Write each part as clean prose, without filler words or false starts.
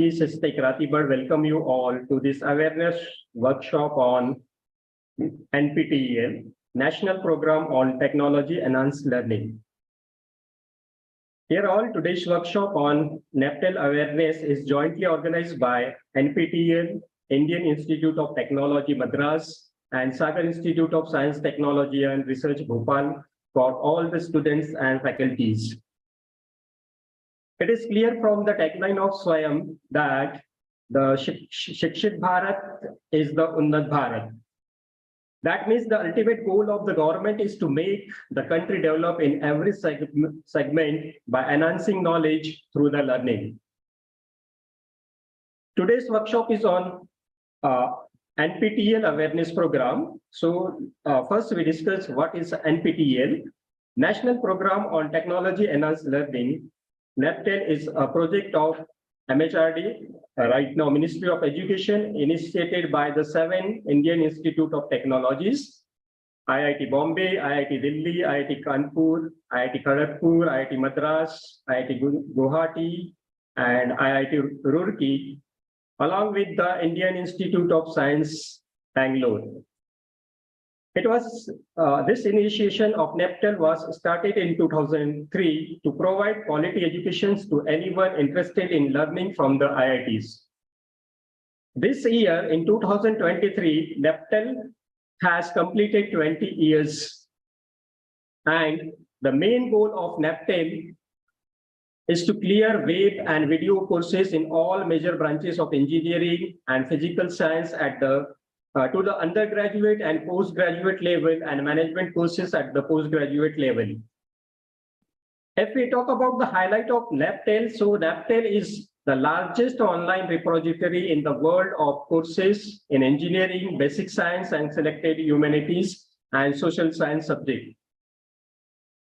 Sistek Ratibad welcome you all to this awareness workshop on NPTEL, National Program on Technology Enhanced Learning. Here all, today's workshop on NPTEL awareness is jointly organized by NPTEL, Indian Institute of Technology Madras, and Sagar Institute of Science, Technology and Research Bhopal for all the students and faculties. It is clear from the tagline of Swayam that the Shikshit Bharat is the Unnat Bharat. That means the ultimate goal of the government is to make the country develop in every segment by enhancing knowledge through the learning. Today's workshop is on NPTEL awareness program. So first we discuss what is NPTEL, National Program on Technology Enhanced Learning. NPTEL is a project of MHRD, right now Ministry of Education, initiated by the 7 Indian Institute of Technologies, IIT Bombay, IIT Delhi, IIT Kanpur, IIT Kharagpur, IIT Madras, IIT Guwahati, and IIT Roorkee, along with the Indian Institute of Science, Bangalore. It was this initiation of NPTEL was started in 2003 to provide quality education to anyone interested in learning from the IITs. This year, in 2023, NPTEL has completed 20 years. And the main goal of NPTEL is to clear web and video courses in all major branches of engineering and physical science at the to the undergraduate and postgraduate level and management courses at the postgraduate level. If we talk about the highlight of NPTEL, so NPTEL is the largest online repository in the world of courses in engineering, basic science, and selected humanities and social science subjects.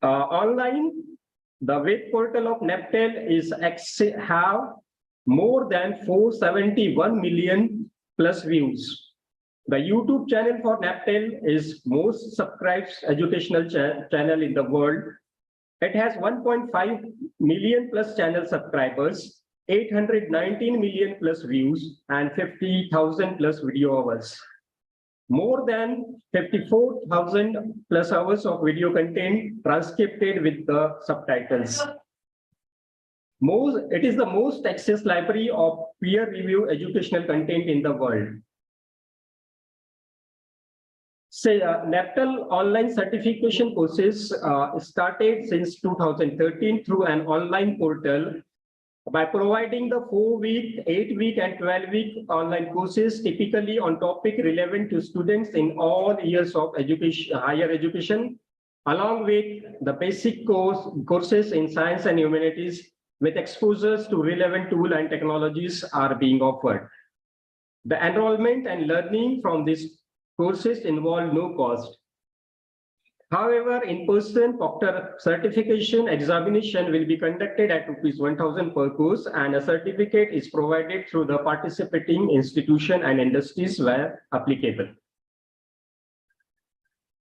Online, the web portal of NPTEL have more than 471 million plus views. The YouTube channel for NPTEL is most subscribed educational channel in the world. It has 1.5 million plus channel subscribers, 819 million plus views, and 50,000 plus video hours. More than 54,000 plus hours of video content transcribed with the subtitles. It is the most accessed library of peer-reviewed educational content in the world. NPTEL online certification courses started since 2013 through an online portal by providing the 4-week, 8-week, and 12-week online courses typically on topic relevant to students in all years of education, higher education, along with the basic courses in science and humanities with exposures to relevant tools and technologies are being offered. The enrollment and learning from these courses involve no cost. However, in-person proctor certification examination will be conducted at ₹1,000 per course, and a certificate is provided through the participating institution and industries where applicable.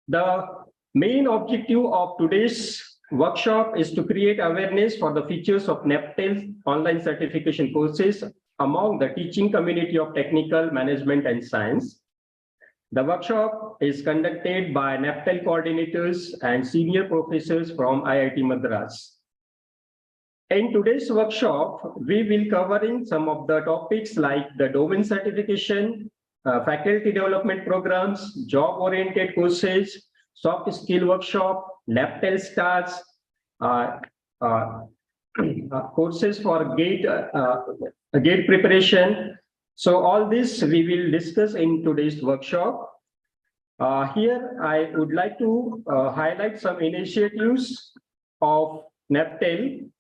The main objective of today's workshop is to create awareness for the features of NPTEL online certification courses among the teaching community of technical, management, and science. The workshop is conducted by NPTEL coordinators and senior professors from IIT Madras. In today's workshop, we will covering some of the topics like the domain certification, faculty development programs, job-oriented courses, soft skill workshop, NPTEL stars, courses for GATE preparation. So all this we will discuss in today's workshop. Here I would like to highlight some initiatives of NPTEL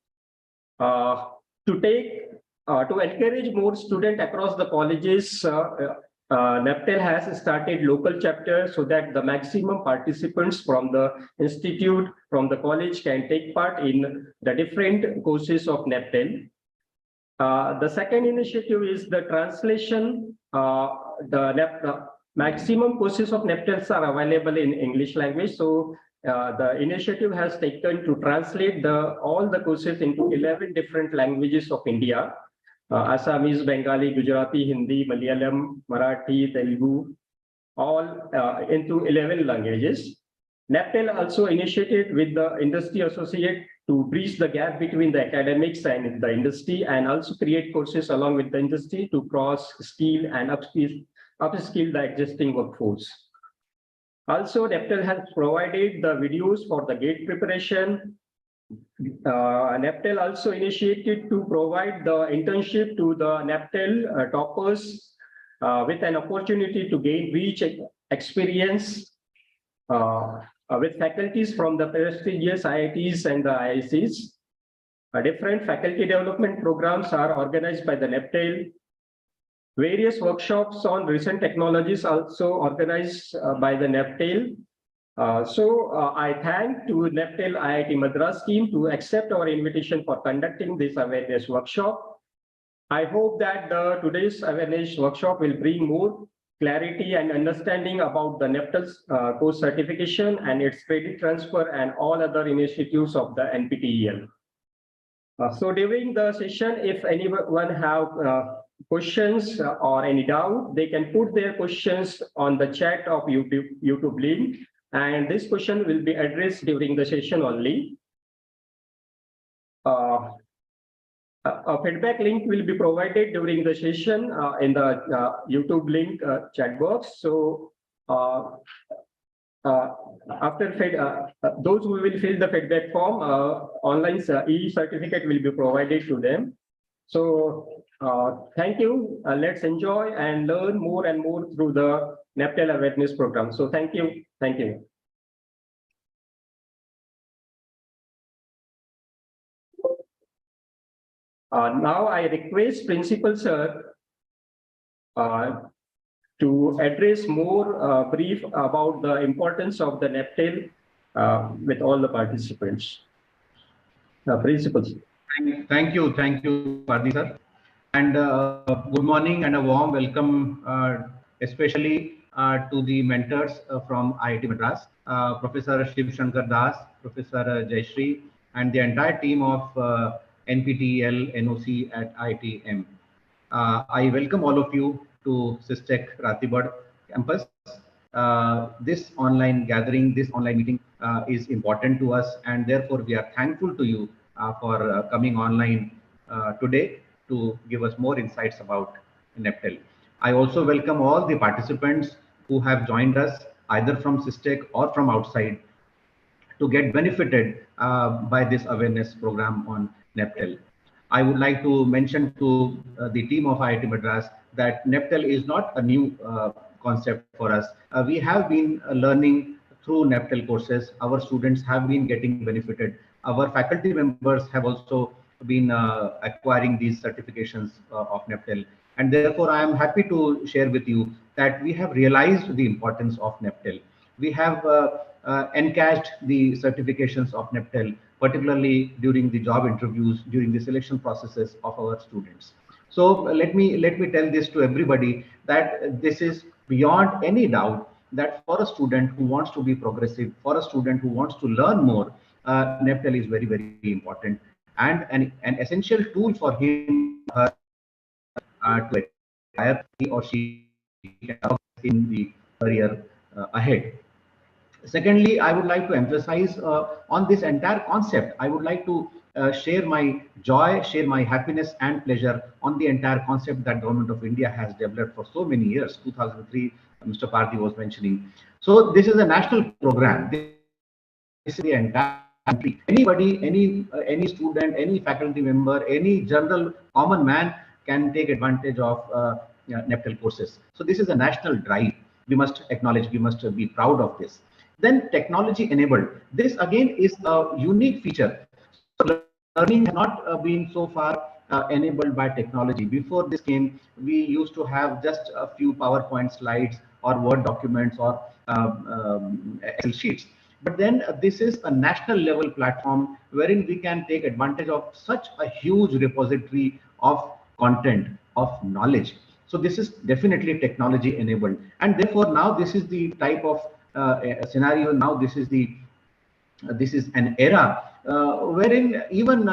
to encourage more students across the colleges. NPTEL has started local chapters so that the maximum participants from the institute, from the college can take part in the different courses of NPTEL. The second initiative is the translation. The maximum courses of NPTEL are available in English language. So the initiative has taken to translate all the courses into 11 different languages of India. Assamese, Bengali, Gujarati, Hindi, Malayalam, Marathi, Telugu, all into 11 languages. NPTEL also initiated with the industry associate to bridge the gap between the academics and the industry, and also create courses along with the industry to cross skill and upskill the existing workforce. Also, NPTEL has provided the videos for the gate preparation. NPTEL also initiated to provide the internship to the NPTEL toppers with an opportunity to gain rich experience with faculties from the prestigious IITs and the IICs. Different faculty development programs are organized by the NPTEL. Various workshops on recent technologies also organized by the NPTEL. I thank to NPTEL IIT Madras team to accept our invitation for conducting this awareness workshop. I hope that today's awareness workshop will bring more clarity and understanding about the NPTEL's course certification and its credit transfer and all other initiatives of the NPTEL. So during the session, if anyone have questions or any doubt, they can put their questions on the chat of YouTube link, and this question will be addressed during the session only. A feedback link will be provided during the session in the YouTube link chat box. So after those who will fill the feedback form, online e-certificate will be provided to them. So thank you. Let's enjoy and learn more and more through the NPTEL awareness program. So thank you. Thank you. Now I request Principal Sir to address more brief about the importance of the NPTEL with all the participants. Principal Sir. Thank you, Pardi sir. And good morning and a warm welcome, especially to the mentors from IIT Madras, Professor Shiv Shankar Das, Professor Jayashree, and the entire team of NPTEL NOC at IITM. I welcome all of you to SysTech Ratibad campus. This online gathering, this online meeting is important to us, and therefore we are thankful to you for coming online today to give us more insights about NPTEL. I also welcome all the participants who have joined us either from SysTech or from outside to get benefited by this awareness program on NPTEL. I would like to mention to the team of IIT Madras that NPTEL is not a new concept for us. We have been learning through NPTEL courses. Our students have been getting benefited. Our faculty members have also been acquiring these certifications of NPTEL. And therefore, I am happy to share with you that we have realized the importance of NPTEL. We have encashed the certifications of NPTEL, particularly during the job interviews, during the selection processes of our students. So let me tell this to everybody that this is beyond any doubt that for a student who wants to be progressive, for a student who wants to learn more, NPTEL is very, very important and an essential tool for him to acquire he or she in the career ahead. Secondly, I would like to emphasize on this entire concept. I would like to share my joy, share my happiness and pleasure on the entire concept that Government of India has developed for so many years. 2003, Mr. Parthi was mentioning. So this is a national program. This is the entire country. Anybody, any student, any faculty member, any general common man can take advantage of NPTEL courses. So this is a national drive. We must acknowledge, we must be proud of this. Then technology enabled. This again is a unique feature. So learning has not been so far enabled by technology. Before this came, we used to have just a few PowerPoint slides or Word documents or Excel sheets. But then this is a national level platform wherein we can take advantage of such a huge repository of content, of knowledge. So this is definitely technology enabled. And therefore now this is the type of scenario. Now this is an era wherein even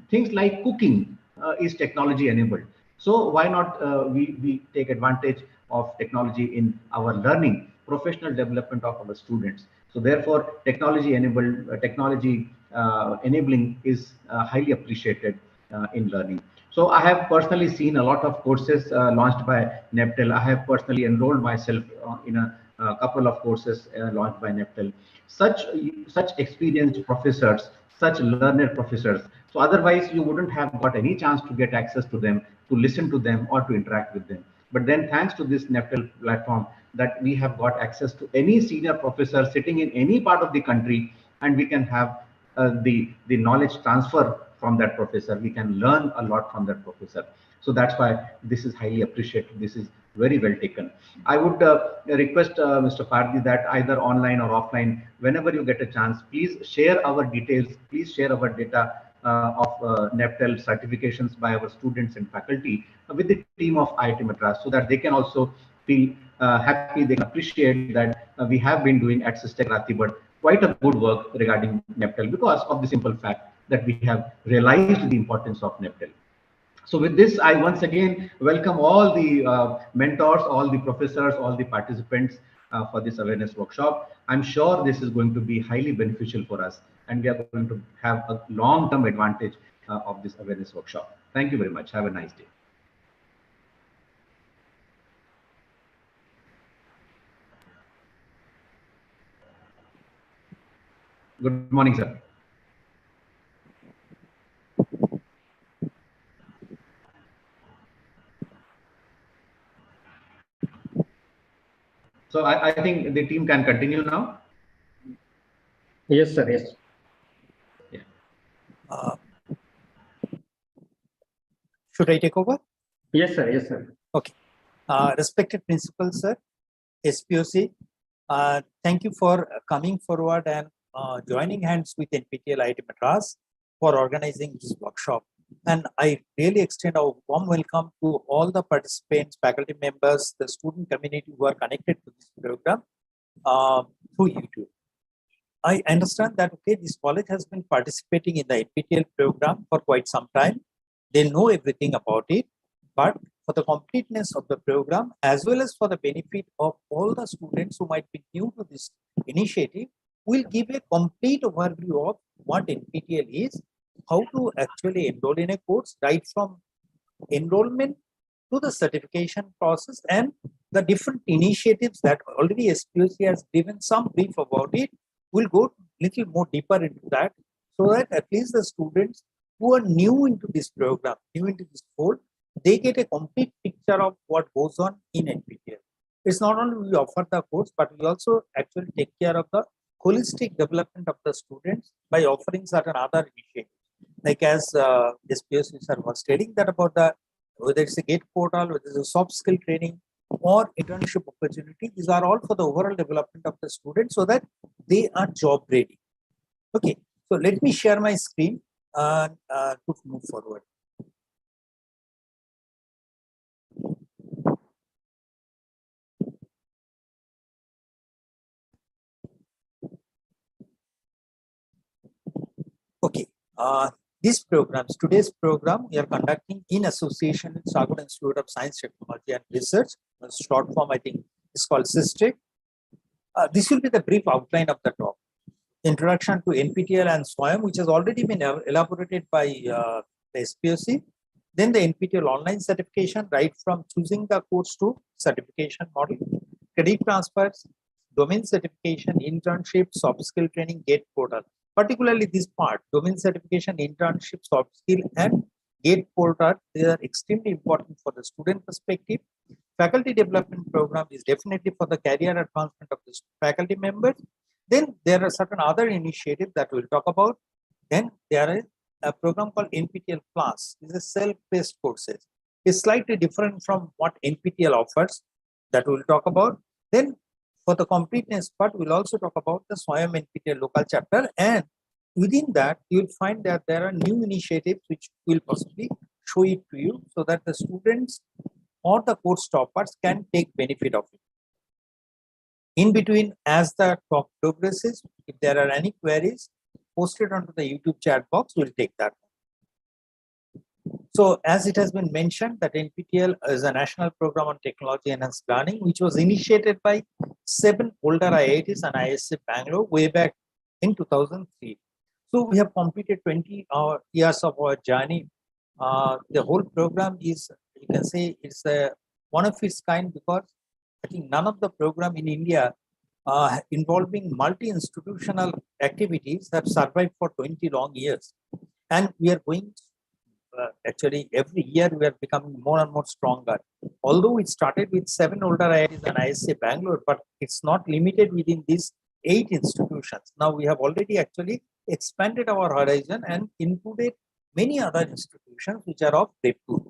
things like cooking, is technology enabled. So why not we take advantage of technology in our learning, professional development of our students. So therefore, technology enabled, technology enabling is highly appreciated in learning. So I have personally seen a lot of courses launched by NPTEL. I have personally enrolled myself in a couple of courses launched by NPTEL. Such experienced professors, such learned professors. So otherwise, you wouldn't have got any chance to get access to them, to listen to them, or to interact with them. But then, thanks to this NPTEL platform, that we have got access to any senior professor sitting in any part of the country, and we can have the knowledge transfer from that professor. We can learn a lot from that professor. So that's why this is highly appreciated. This is very well taken. I would request Mr. Pardi that either online or offline, whenever you get a chance, please share our details. Please share our data of NPTEL certifications by our students and faculty with the team of IIT Madras, so that they can also feel happy. They can appreciate that we have been doing at Sister Ratibad quite a good work regarding NPTEL, because of the simple fact that we have realized the importance of NPTEL. So with this, I once again welcome all the mentors, all the professors, all the participants for this awareness workshop. I'm sure this is going to be highly beneficial for us, and we are going to have a long-term advantage of this awareness workshop. Thank you very much. Have a nice day. Good morning, sir. So I think the team can continue now. Yes, sir. Yes. Yeah. Should I take over? Yes, sir. Yes, sir. Okay. Respected principal, sir, SPUC, thank you for coming forward and joining hands with NPTEL IIT Madras for organizing this workshop. And I really extend a warm welcome to all the participants, faculty members, the student community who are connected to this program through YouTube. I understand that, okay, this college has been participating in the NPTEL program for quite some time. They know everything about it, but for the completeness of the program, as well as for the benefit of all the students who might be new to this initiative, we'll give a complete overview of what NPTEL is, how to actually enroll in a course, right from enrollment to the certification process, and the different initiatives that already SPUC has given some brief about it. We'll go a little more deeper into that, so that at least the students who are new into this program, new into this fold, they get a complete picture of what goes on in NPTEL. It's not only we offer the course, but we also actually take care of the holistic development of the students by offering certain other initiatives. Like as SPUC sir was stating that about the, whether it's a GATE portal, whether it's a soft skill training or internship opportunity, these are all for the overall development of the students so that they are job ready. Okay, so let me share my screen and to move forward. Okay, today's program, we are conducting in association with Sagar Institute of Science, Technology and Research. Short form, I think, is called SISTEC. This will be the brief outline of the talk. Introduction to NPTEL and SWAYAM, which has already been elaborated by the SPUC. Then the NPTEL online certification, right from choosing the course to certification model, credit transfers, domain certification, internship, soft skill training, GATE portal. Particularly this part, domain certification, internship, soft skill, and GATE portal, they are extremely important for the student perspective. Faculty development program is definitely for the career advancement of the faculty members. Then there are certain other initiatives that we'll talk about. Then there is a program called NPTEL Plus. This is self-paced courses. It's slightly different from what NPTEL offers, that we'll talk about. Then for the completeness part, we'll also talk about the SWAYAM NPTEL local chapter, and within that, you'll find that there are new initiatives which will possibly show it to you so that the students or the course toppers can take benefit of it. In between, as the talk progresses, if there are any queries, post it onto the YouTube chat box, we'll take that. So as it has been mentioned that NPTEL is a national program on technology enhanced learning, which was initiated by 7 older IITs and ISC Bangalore way back in 2003. So we have completed 20 years of our journey. The whole program is, you can say, it's one of its kind, because I think none of the program in India involving multi-institutional activities have survived for 20 long years. And we are going, actually every year we are becoming more and more stronger. Although it started with 7 older IITs and ISC Bangalore, but it's not limited within these 8 institutions. Now we have already actually expanded our horizon and included many other institutions which are of repute.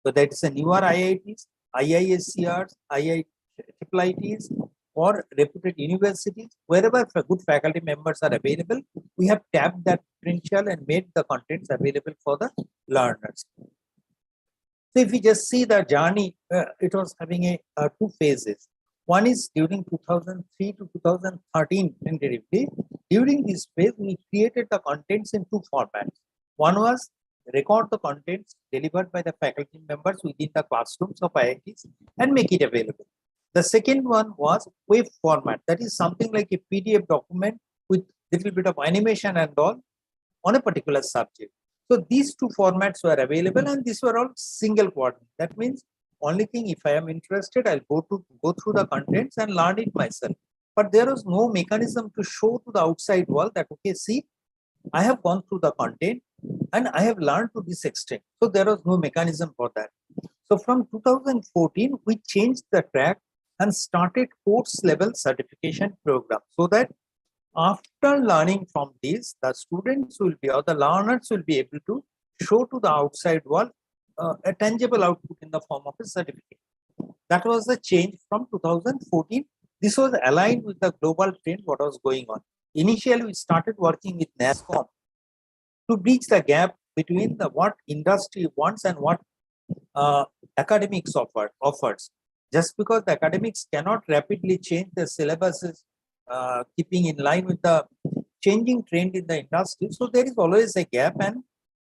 So that is a newer IITs, IISCRs, IITs, or reputed universities. Wherever good faculty members are available, we have tapped that potential and made the contents available for the learners. So if we just see the journey, it was having 2 phases. One is during 2003 to 2013 indirectly. During this phase, we created the contents in 2 formats. One was record the contents delivered by the faculty members within the classrooms of IITs and make it available. The second one was wave format. That is something like a PDF document with little bit of animation and all on a particular subject. So these 2 formats were available, and these were all single coordinate. That means only thing, if I am interested, I'll go through the contents and learn it myself. But there was no mechanism to show to the outside world that, okay, see, I have gone through the content and I have learned to this extent. So there was no mechanism for that. So from 2014, we changed the track and started course level certification program, so that after learning from this, the students will be, or the learners will be able to show to the outside world a tangible output in the form of a certificate. That was the change from 2014. This was aligned with the global trend, what was going on. Initially, we started working with NASSCOM to bridge the gap between what industry wants and what academics offers. Just because the academics cannot rapidly change the syllabuses, keeping in line with the changing trend in the industry, so there is always a gap, and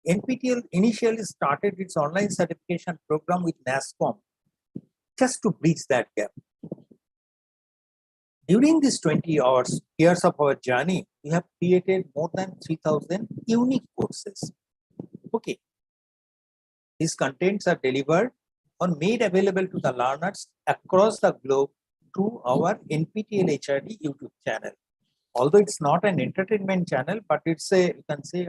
NPTEL initially started its online certification program with NASSCOM just to bridge that gap. During these 20 years of our journey, we have created more than 3,000 unique courses. Okay, these contents are delivered or made available to the learners across the globe through our NPTEL HRD YouTube channel. Although it's not an entertainment channel, but it's a, you can say,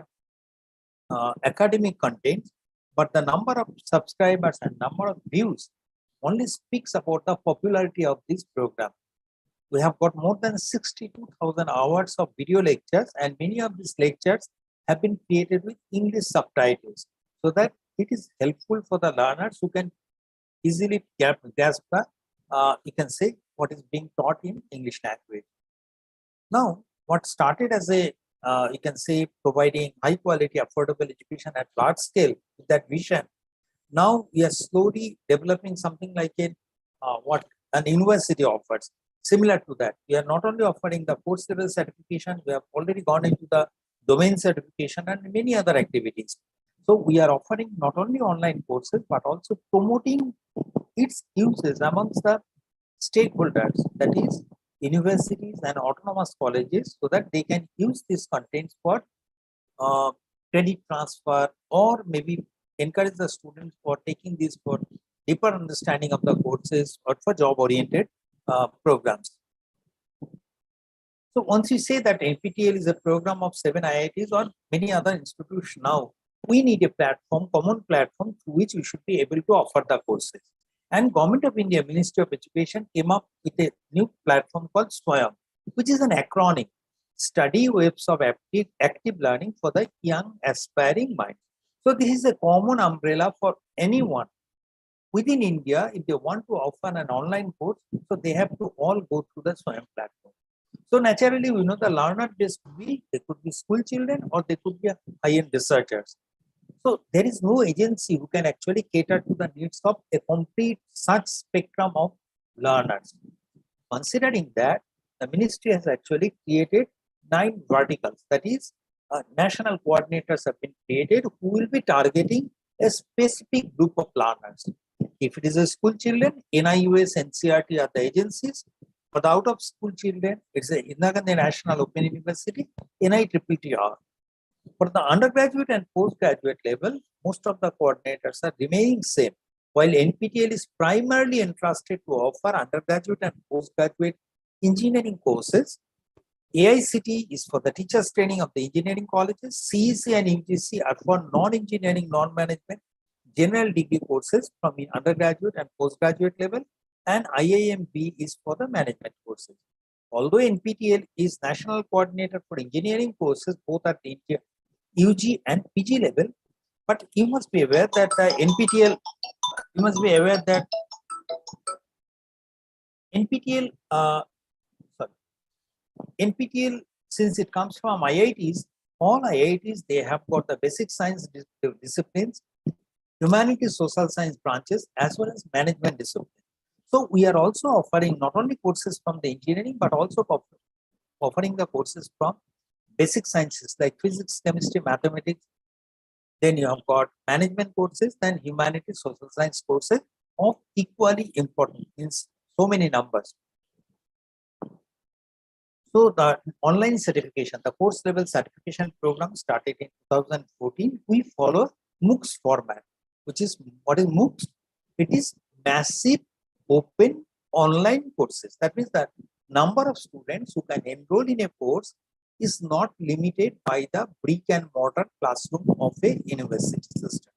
academic content, but the number of subscribers and number of views only speaks about the popularity of this program. We have got more than 62,000 hours of video lectures, and many of these lectures have been created with English subtitles, so that it is helpful for the learners who can easily grasp the, you can say, what is being taught in English language. Now, what started as a, you can say, providing high quality, affordable education at large scale with that vision, now we are slowly developing something like what an university offers. Similar to that, we are not only offering the course level certification, we have already gone into the domain certification and many other activities. So we are offering not only online courses, but also promoting its uses amongst the stakeholders, that is universities and autonomous colleges, so that they can use these contents for credit transfer, or maybe encourage the students for taking this for deeper understanding of the courses or for job-oriented programs. So once you say that NPTEL is a program of 7 IITs or many other institutions now, we need a platform, common platform through which we should be able to offer the courses. And Government of India, Ministry of Education came up with a new platform called SPUC, which is an acronym, Study Waves of Active Learning for the Young Aspiring Mind. So this is a common umbrella for anyone within India. If they want to offer an online course, so they have to all go through the SPUC platform. So naturally, we know the learner base could be, they could be school children or they could be high-end researchers. So there is no agency who can actually cater to the needs of a complete such spectrum of learners. Considering that, the ministry has actually created 9 verticals. That is, national coordinators have been created who will be targeting a specific group of learners. If it is a school children, NIUS, NCRT are the agencies. For the out of school children, it's a Indira Gandhi National Open University, NITTT are. For the undergraduate and postgraduate level, most of the coordinators are remaining same. While NPTEL is primarily entrusted to offer undergraduate and postgraduate engineering courses, AICT is for the teachers training of the engineering colleges, CEC and UGC are for non-engineering, non-management, general degree courses from the undergraduate and postgraduate level, and IIMB is for the management courses. Although NPTEL is national coordinator for engineering courses, both at the UG and PG level, but you must be aware that NPTEL, since it comes from IITs, all IITs, they have got the basic science disciplines, humanities, social science branches, as well as management disciplines. So we are also offering not only courses from the engineering, but also offering the courses from basic sciences like physics, chemistry, mathematics. Then you have got management courses, then humanities, social science courses of equally important in so many numbers. So the online certification, the course level certification program started in 2014. We follow MOOCs format, which is, what is MOOCs? It is massive open online courses. That means that number of students who can enroll in a course is not limited by the brick and mortar classroom of a university system.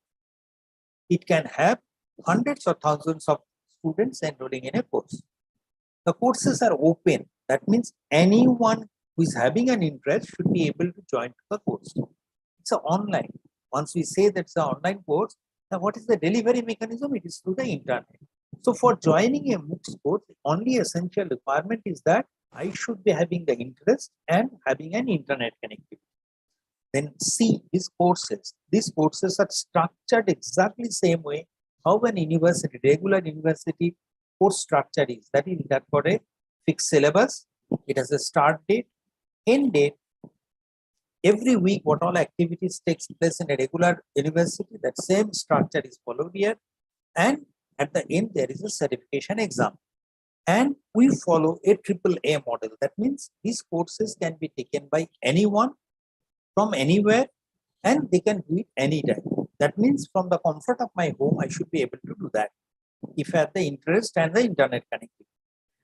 It can have hundreds or thousands of students enrolling in a course. The courses are open. That means anyone who is having an interest should be able to join the course. It's an online. Once we say that's an online course, now what is the delivery mechanism? It is through the internet. So for joining a MOOCs course, the only essential requirement is that I should be having the interest and having an internet connectivity. Then see these courses. These courses are structured exactly the same way how an university, regular university course structure is. That is, that for a fixed syllabus, it has a start date, end date. Every week, what all activities takes place in a regular university, that same structure is followed here. And at the end, there is a certification exam. And we follow a AAA model. That means these courses can be taken by anyone from anywhere, and they can do it anytime. That means from the comfort of my home, I should be able to do that if I have the interest and the internet connectivity.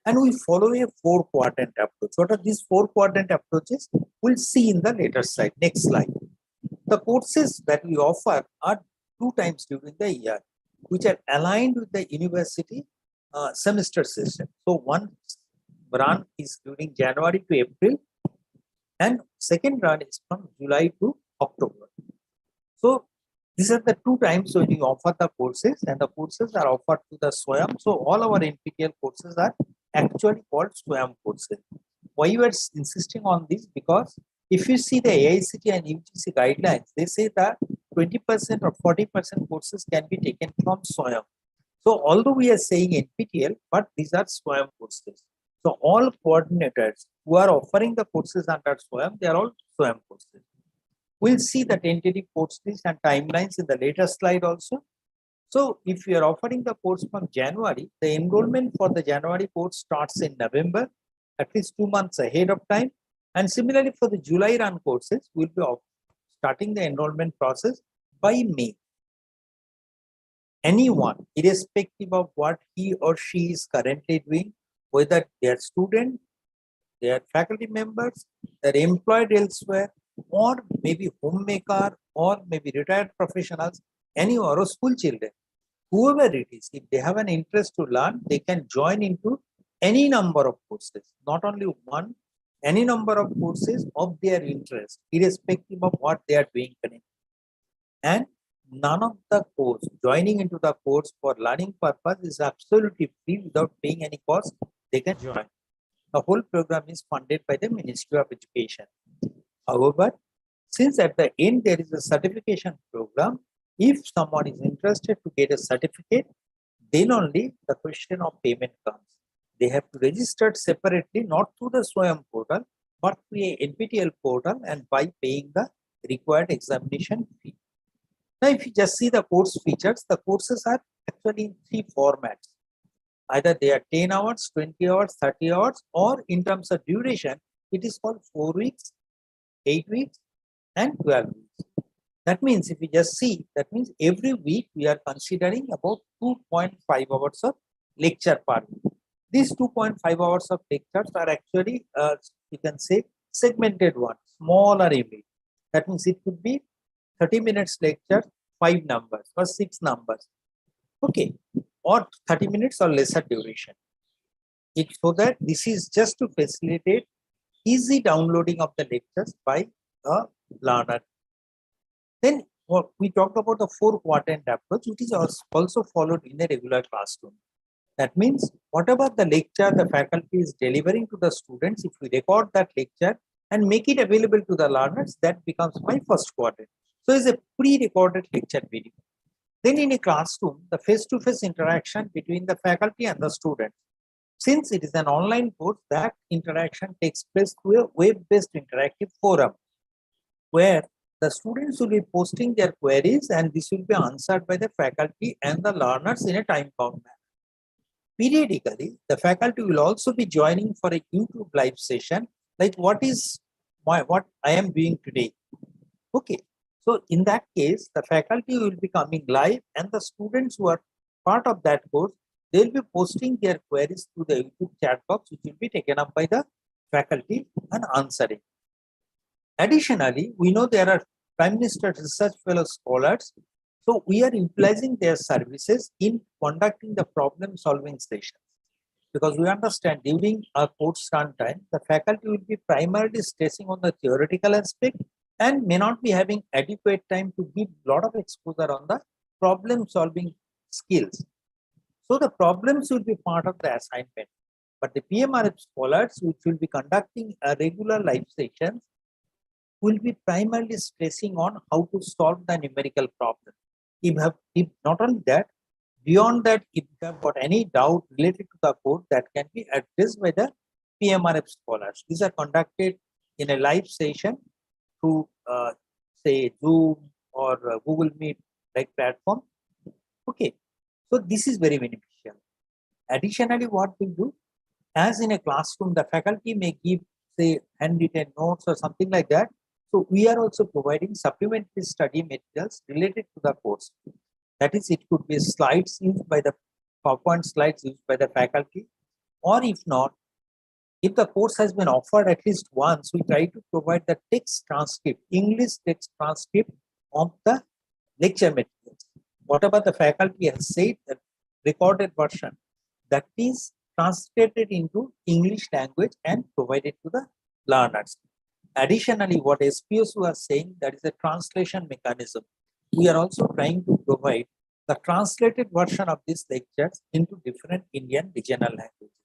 And we follow a 4-quadrant approach. What are these 4-quadrant approaches? We'll see in the later slide. Next slide. The courses that we offer are 2 times during the year, which are aligned with the university semester system. So one run is during January to April, and second run is from July to October. So these are the 2 times when you offer the courses, and the courses are offered to the SWAYAM. So all our NPTEL courses are actually called SWAYAM courses. Why you are insisting on this? Because if you see the AICT and UGC guidelines, they say that 20% or 40% courses can be taken from SWAYAM. So although we are saying NPTEL, but these are SWAYAM courses. So all coordinators who are offering the courses under SWAYAM, they are all SWAYAM courses. We'll see the tentative course list and timelines in the later slide also. So if you are offering the course from January, the enrollment for the January course starts in November, at least 2 months ahead of time. And similarly for the July run courses, we'll be starting the enrollment process by May. Anyone, irrespective of what he or she is currently doing, whether they are student, they are faculty members, they are employed elsewhere, or maybe homemaker, or maybe retired professionals, anyone, or school children, whoever it is, if they have an interest to learn, they can join into any number of courses, not only one, any number of courses of their interest, irrespective of what they are doing. And none of the course, joining into the course for learning purpose is absolutely free without paying any cost. They can join. The whole program is funded by the Ministry of Education. However, since at the end there is a certification program, if someone is interested to get a certificate, then only the question of payment comes. They have to register separately, not through the SWAYAM portal, but through a NPTEL portal, and by paying the required examination fee. Now, if you just see the course features, the courses are actually in three formats. Either they are 10 hours, 20 hours, 30 hours, or in terms of duration, it is called 4 weeks, 8 weeks, and 12 weeks. That means if you just see, that means every week we are considering about 2.5 hours of lecture per week. These 2.5 hours of lectures are actually, you can say, segmented ones, smaller image. That means it could be 30 minutes lecture, 5 numbers or 6 numbers. Okay, or 30 minutes or lesser duration. So that this is just to facilitate easy downloading of the lectures by a learner. Then we talked about the 4-quadrant approach, which is also followed in a regular classroom. That means whatever the lecture the faculty is delivering to the students, if we record that lecture and make it available to the learners, that becomes my first quadrant. So it's a pre-recorded lecture video. Then in a classroom, the face-to-face interaction between the faculty and the students. Since it is an online course, that interaction takes place through a web-based interactive forum, where the students will be posting their queries and this will be answered by the faculty and the learners in a time-bound manner. Periodically, the faculty will also be joining for a YouTube live session, like what I am doing today. Okay, so in that case, the faculty will be coming live and the students who are part of that course, they will be posting their queries to the YouTube chat box, which will be taken up by the faculty and answering. Additionally, we know there are Prime Minister Research Fellow scholars. So we are utilizing their services in conducting the problem solving sessions. Because we understand during our course run time, the faculty will be primarily stressing on the theoretical aspect and may not be having adequate time to give a lot of exposure on the problem solving skills. So the problems will be part of the assignment. But the PMRF scholars, which will be conducting a regular live sessions, will be primarily stressing on how to solve the numerical problem. If not only that, beyond that, if you have got any doubt related to the code, that can be addressed by the PMRF scholars. These are conducted in a live session through, say, Zoom or Google Meet like platform. Okay, so this is very beneficial. Additionally, what we do, as in a classroom, the faculty may give, say, handwritten notes or something like that. So we are also providing supplementary study materials related to the course. That is, it could be slides used by the PowerPoint slides used by the faculty, or if not, if the course has been offered at least once, we try to provide the text transcript, English text transcript of the lecture materials. Whatever the faculty has said, the recorded version, that is translated into English language and provided to the learners. Additionally, what SPUC was saying, that is a translation mechanism. We are also trying to provide the translated version of these lectures into different Indian regional languages.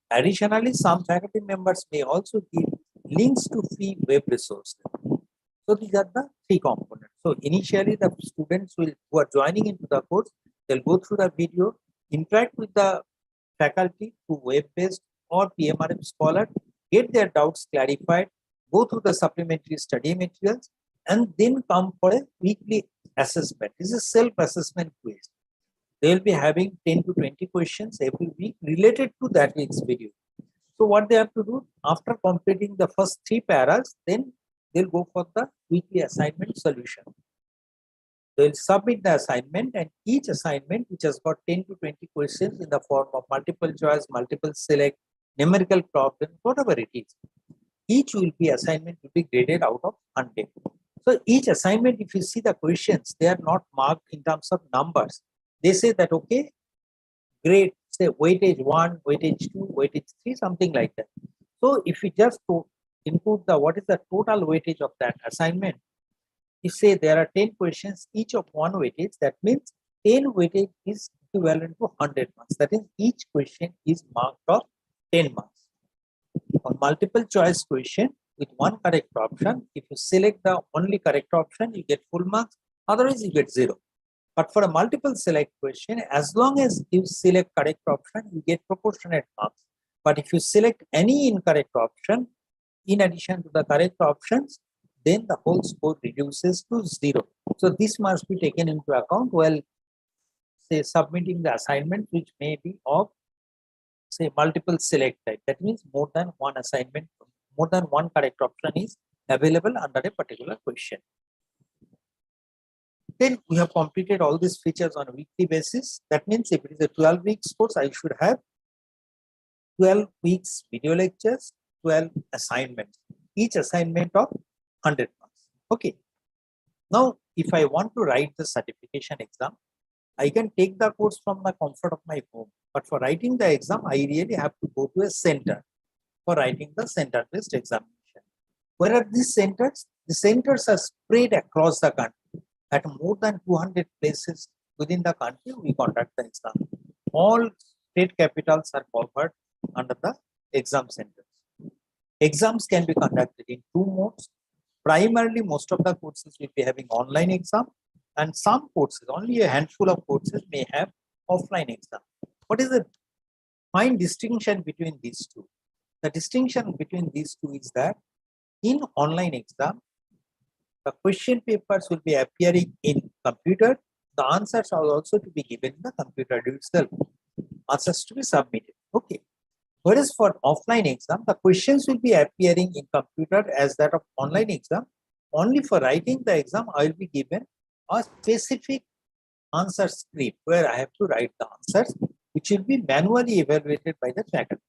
Additionally, some faculty members may also give links to free web resources. So these are the 3 components. So initially, the students who are joining into the course, they'll go through the video, interact with the faculty through web-based or PMRF scholar, get their doubts clarified, go through the supplementary study materials, and then come for a weekly assessment. This is self-assessment quiz. They will be having 10 to 20 questions every week related to that week's video. So what they have to do, after completing the first 3 paras, then they'll go for the weekly assignment solution. They'll submit the assignment, and each assignment, which has got 10 to 20 questions in the form of multiple choice, multiple select, numerical problem, whatever it is, each will be assignment will be graded out of 100. So each assignment, if you see the questions, they are not marked in terms of numbers. They say that, okay, grade, say weightage 1, weightage 2, weightage 3, something like that. So if you just input what is the total weightage of that assignment, you say there are 10 questions, each of 1 weightage, that means 10 weightage is equivalent to 100 marks. That is, each question is marked of 10 marks. On multiple choice question with 1 correct option, if you select the only correct option, you get full marks, otherwise you get 0. But for a multiple select question, as long as you select correct option, you get proportionate marks. But if you select any incorrect option, in addition to the correct options, then the whole score reduces to 0. So this must be taken into account while, say, submitting the assignment, which may be of, say, multiple select type. That means more than one assignment, more than one correct option is available under a particular question. Then we have completed all these features on a weekly basis. That means if it is a 12 weeks course, I should have 12 weeks video lectures, 12 assignments, each assignment of 100 marks. Okay. Now, if I want to write the certification exam, I can take the course from the comfort of my home. But for writing the exam, I really have to go to a center for writing the center-based examination. Where are these centers? The centers are spread across the country. At more than 200 places within the country, we conduct the exam. All state capitals are covered under the exam centers. Exams can be conducted in two modes. Primarily, most of the courses will be having online exam, and some courses, only a handful of courses, may have offline exam. What is the fine distinction between these two? The distinction between these two is that in online exam, the question papers will be appearing in computer. The answers are also to be given in the computer itself. Answers to be submitted. Okay. Whereas for offline exam, the questions will be appearing in computer as that of online exam. Only for writing the exam, I will be given a specific answer script where I have to write the answers, which will be manually evaluated by the faculty.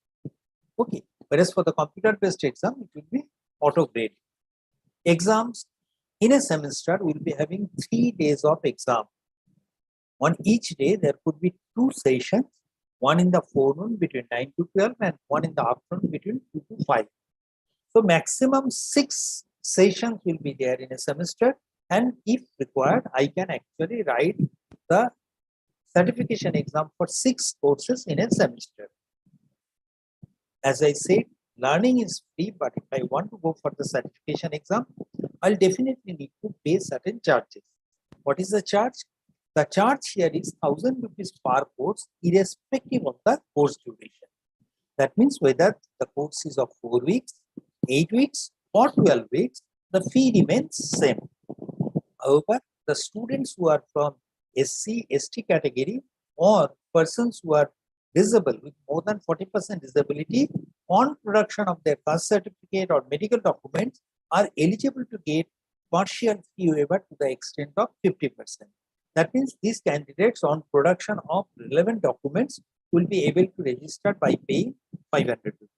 Okay. Whereas for the computer-based exam, it will be auto-graded. Exams in a semester will be having 3 days of exam. On each day, there could be 2 sessions, one in the forenoon between 9 to 12 and one in the afternoon between 2 to 5. So maximum 6 sessions will be there in a semester, and if required, I can actually write the certification exam for 6 courses in a semester. As I said, learning is free, but if I want to go for the certification exam, I'll definitely need to pay certain charges. What is the charge? The charge here is 1,000 rupees per course, irrespective of the course duration. That means whether the course is of 4 weeks, 8 weeks, or 12 weeks, the fee remains same. However, the students who are from SC, ST category, or persons who are visible with more than 40% disability on production of their caste certificate or medical documents are eligible to get partial fee waiver to the extent of 50%. That means these candidates on production of relevant documents will be able to register by paying 500 rupees.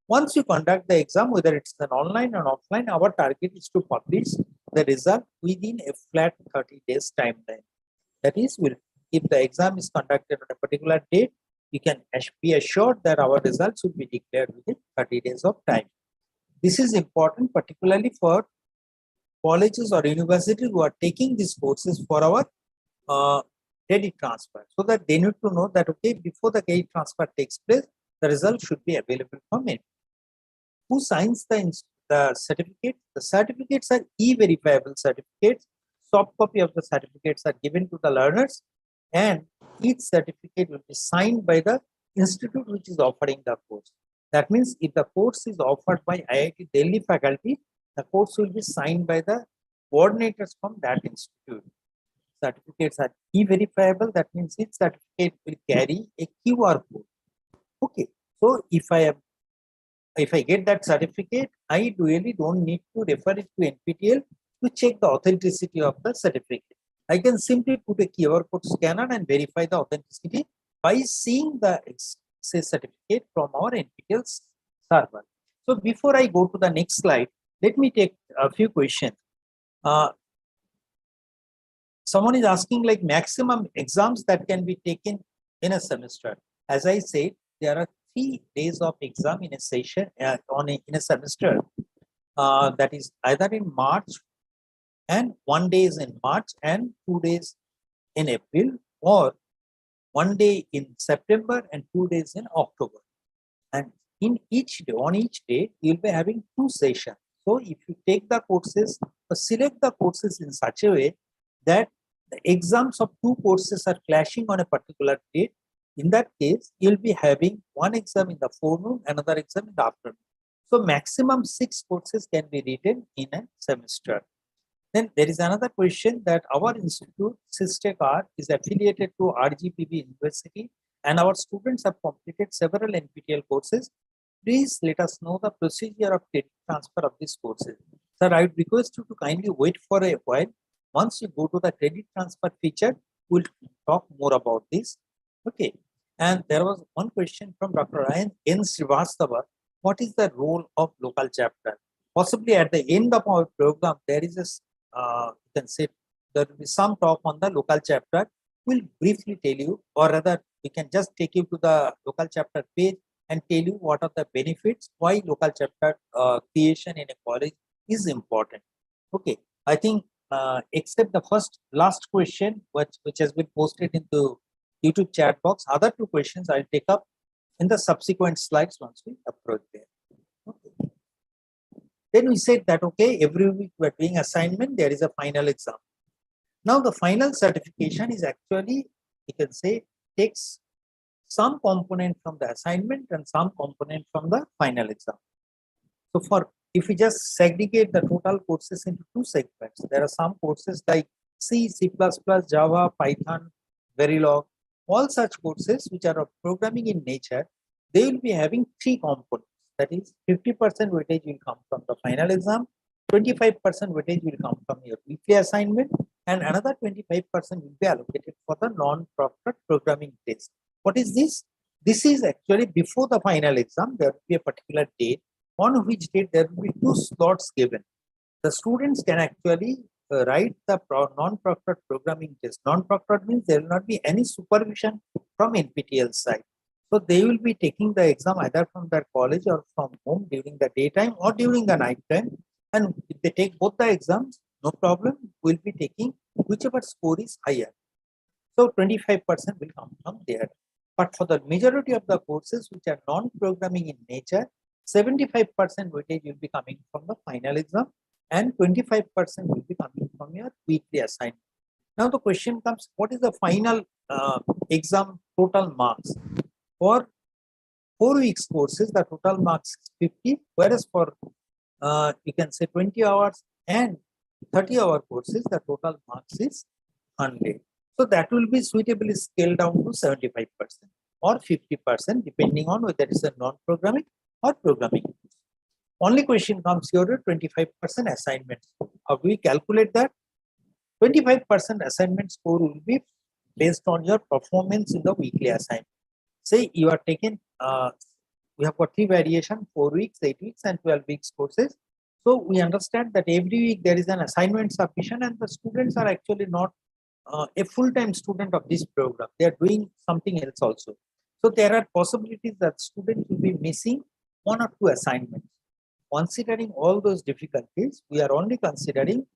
Once you conduct the exam, whether it's an online or offline, our target is to publish the result within a flat 30 days timeline. That is, if the exam is conducted on a particular date, you can be assured that our results will be declared within 30 days of time. This is important, particularly for colleges or universities who are taking these courses for our credit transfer, so that they need to know that, okay, before the credit transfer takes place, the result should be available for me. Who signs the certificate? The certificates are e-verifiable certificates. Soft copy of the certificates are given to the learners, and each certificate will be signed by the institute which is offering the course. That means if the course is offered by IIT Delhi faculty, the course will be signed by the coordinators from that institute. Certificates are e-verifiable. That means each certificate will carry a QR code. Okay, so if I get that certificate, I really don't need to refer it to NPTEL to check the authenticity of the certificate. I can simply put a QR code scanner and verify the authenticity by seeing the certificate from our NPTEL server. So before I go to the next slide, let me take a few questions. Someone is asking like maximum exams that can be taken in a semester. As I said, there are 3 days of exam in a session in a semester. That is either in March, and 1 day is in March and 2 days in April, or 1 day in September and 2 days in October. And in each day, on each day, you'll be having 2 sessions. So if you take the courses or select the courses in such a way that the exams of 2 courses are clashing on a particular date, in that case, you'll be having one exam in the forenoon, another exam in the afternoon. So maximum 6 courses can be written in a semester. Then there is another question that our institute, SISTECAR, is affiliated to RGPB University and our students have completed several NPTEL courses. Please let us know the procedure of credit transfer of these courses. Sir, I would request you to kindly wait for a while. Once you go to the credit transfer feature, we'll talk more about this. Okay. And there was one question from Dr. Ryan N. Srivastava. What is the role of local chapter? Possibly at the end of our program, there is a you can say there will be some talk on the local chapter. We'll briefly tell you, or rather, we can just take you to the local chapter page and tell you what are the benefits, why local chapter creation in a college is important. Okay, I think except the last question, which has been posted into YouTube chat box, other 2 questions I'll take up in the subsequent slides once we approach there. Okay. Then we said that, okay, every week we're doing assignment, there is a final exam. Now the final certification is actually, you can say, takes some component from the assignment and some component from the final exam. So if we just segregate the total courses into 2 segments, there are some courses like C, C++, Java, Python, Verilog, all such courses which are of programming in nature, they will be having 3 components. That is 50% weightage will come from the final exam, 25% weightage will come from your weekly assignment, and another 25% will be allocated for the non-proctored programming test. What is this? This is actually before the final exam, there will be a particular date on which date there will be 2 slots given. The students can actually write the non-proctored programming test. Non-proctored means there will not be any supervision from NPTEL side. So they will be taking the exam either from their college or from home during the daytime or during the night time. And if they take both the exams, no problem, we'll be taking whichever score is higher. So 25% will come from there. But for the majority of the courses which are non-programming in nature, 75% weightage will be coming from the final exam and 25% will be coming from your weekly assignment. Now the question comes, what is the final exam total marks? For 4 weeks courses, the total marks is 50, whereas for you can say 20 hours and 30-hour courses, the total marks is 100. So that will be suitably scaled down to 75% or 50%, depending on whether it's a non-programming or programming. Only question comes here, 25% assignment score. How do we calculate that? 25% assignment score will be based on your performance in the weekly assignment. Say you are taken, we have got 3 variation, 4 weeks, 8 weeks and 12 weeks courses. So we understand that every week there is an assignment submission and the students are actually not a full-time student of this program. They are doing something else also. So there are possibilities that students will be missing 1 or 2 assignments. Considering all those difficulties, we are only considering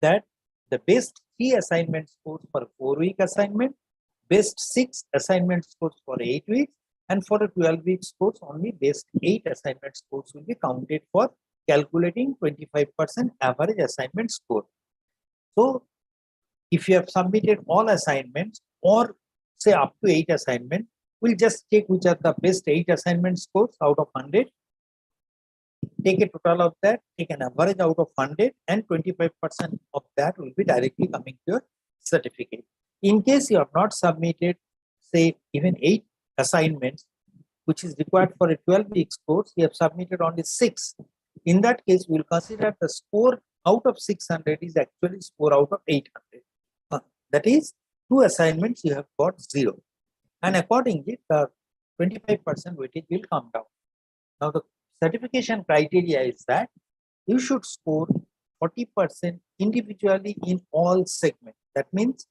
that the best 3 assignment scores for 4-week assignment, best 6 assignment scores for 8 weeks, and for a 12-week course, only best 8 assignment scores will be counted for calculating 25% average assignment score. So if you have submitted all assignments or say up to 8 assignments, we'll just check which are the best 8 assignment scores out of 100. Take a total of that, take an average out of 100 and 25% of that will be directly coming to your certificate. In case you have not submitted, say even 8 assignments, which is required for a 12-week course, you have submitted only 6. In that case, we will consider the score out of 600 is actually score out of 800. That is 2 assignments you have got 0. And accordingly, the 25% weightage will come down. Now, the certification criteria is that you should score 40% individually in all segments. That means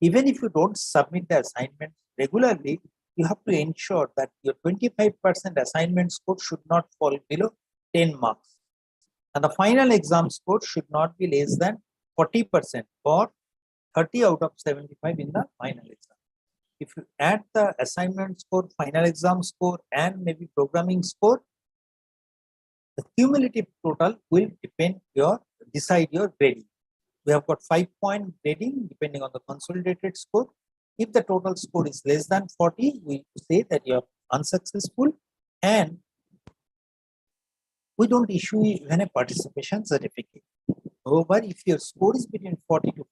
even if you don't submit the assignment regularly, you have to ensure that your 25% assignment score should not fall below 10 marks. And the final exam score should not be less than 40% or 30 out of 75 in the final exam. If you add the assignment score, final exam score, and maybe programming score, the cumulative total will decide your grading. We have got 5-point grading depending on the consolidated score. If the total score is less than 40, we say that you are unsuccessful, and we don't issue even a participation certificate. However, if your score is between 40 to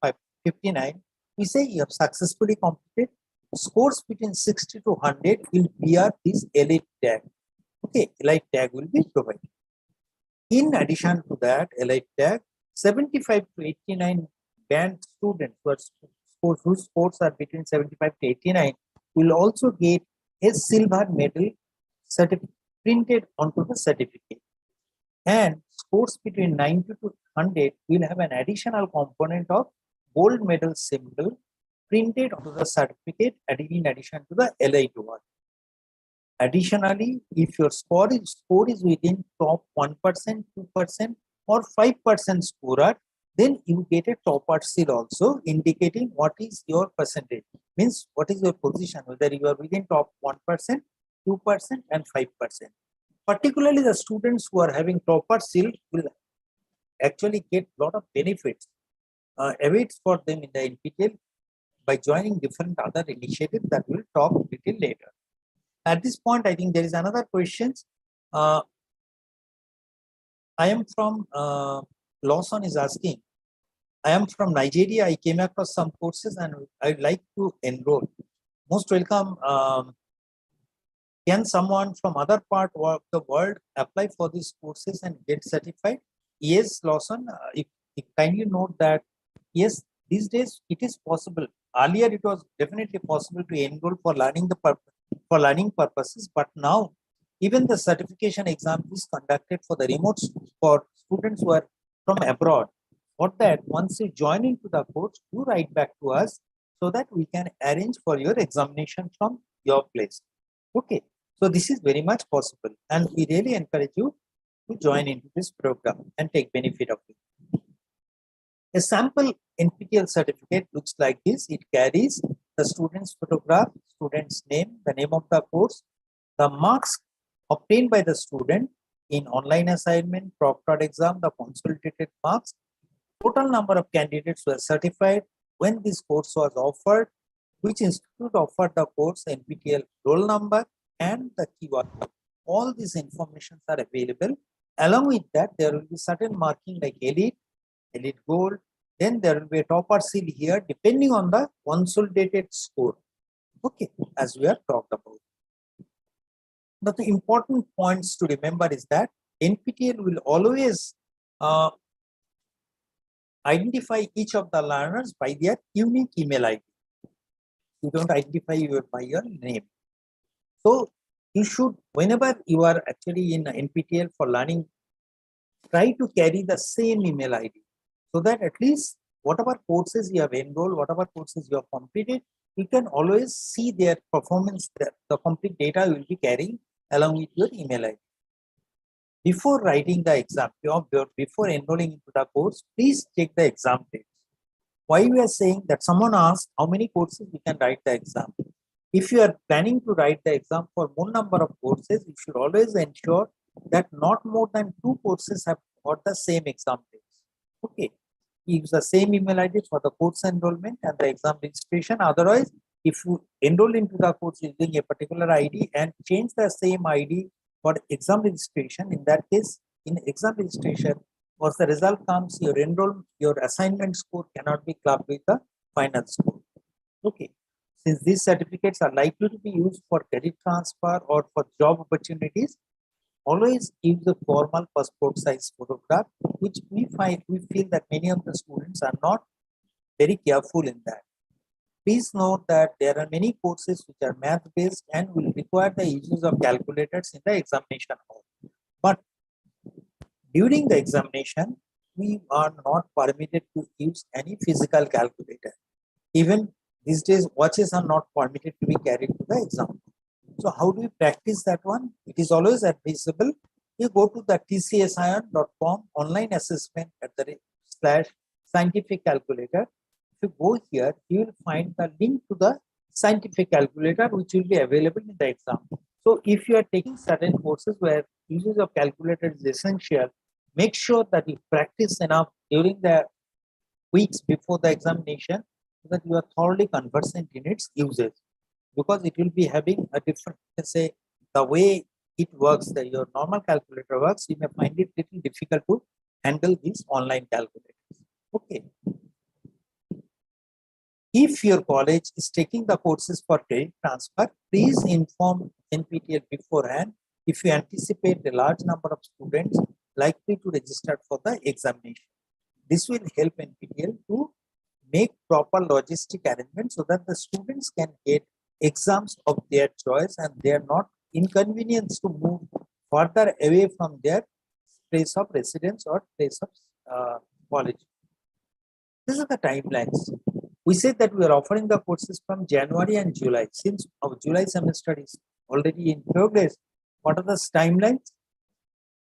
59, we say you have successfully completed. Scores between 60 to 100 will bear this elite tag. Okay, elite tag will be provided. In addition to that elite tag, 75 to 89 band students whose scores are between 75 to 89 will also get a silver medal printed onto the certificate. And scores between 90 to 100 will have an additional component of gold medal symbol printed onto the certificate in addition to the elite one. Additionally, if your score is within top 1%, 2%, or 5% scorer, then you get a topper seal also indicating what is your percentage. Means what is your position, whether you are within top 1%, 2%, and 5%. Particularly the students who are having topper seal will actually get a lot of benefits awaits for them in the NPTEL by joining different other initiatives that we'll talk a little later. At this point, I think there is another question. I am from Lawson is asking, I am from Nigeria. I came across some courses and I'd like to enroll. Most welcome. Can someone from other part of the world apply for these courses and get certified? Yes, Lawson. If kindly note that, yes, these days it is possible. Earlier, it was definitely possible to enroll for learning purposes, but now even the certification exam is conducted for the remote for students who are from abroad. For that, once you join into the course, do write back to us so that we can arrange for your examination from your place. Okay, so this is very much possible, and we really encourage you to join into this program and take benefit of it. A sample NPTEL certificate looks like this. It carries the student's photograph, student's name, the name of the course, the marks obtained by the student in online assignment, proctored exam, the consolidated marks, total number of candidates were certified, when this course was offered, which institute offered the course, NPTEL roll number, and the keyword. All these information are available. Along with that, there will be certain marking like elite, elite gold, then there will be a topper seal here depending on the consolidated score. Okay, as we have talked about. But the important points to remember is that NPTEL will always identify each of the learners by their unique email ID. You don't identify you by your name. So you should, whenever you are actually in NPTEL for learning, try to carry the same email ID so that at least whatever courses you have enrolled, whatever courses you have completed, you can always see their performance, the complete data you will be carrying along with your email ID. Before writing the exam, before enrolling into the course, please check the exam dates. Why we are saying that someone asked how many courses we can write the exam. If you are planning to write the exam for more number of courses, you should always ensure that not more than 2 courses have got the same exam dates. Okay, use the same email ID for the course enrollment and the exam registration. Otherwise, if you enroll into the course using a particular ID and change the same ID for exam registration, in that case, in exam registration, once the result comes, your assignment score cannot be clubbed with the final score. Okay. Since these certificates are likely to be used for credit transfer or for job opportunities, always use the formal passport size photograph, which we feel that many of the students are not very careful in that. Please note that there are many courses which are math based and will require the use of calculators in the examination hall. But during the examination, we are not permitted to use any physical calculator. Even these days, watches are not permitted to be carried to the exam. So how do we practice that one? It is always advisable. You go to the tcsion.com online assessment /scientific calculator. If you go here, you will find the link to the scientific calculator, which will be available in the exam. So if you are taking certain courses where usage of calculator is essential, make sure that you practice enough during the weeks before the examination so that you are thoroughly conversant in its usage, because it will be having a different, let's say, the way it works, that your normal calculator works, you may find it little difficult to handle these online calculators. Okay. If your college is taking the courses for credit transfer, please inform NPTEL beforehand if you anticipate a large number of students likely to register for the examination. This will help NPTEL to make proper logistic arrangements so that the students can get exams of their choice and they are not inconvenienced to move further away from their place of residence or place of college. These are the timelines. We said that we are offering the courses from January and July. Since our July semester is already in progress, what are the timelines?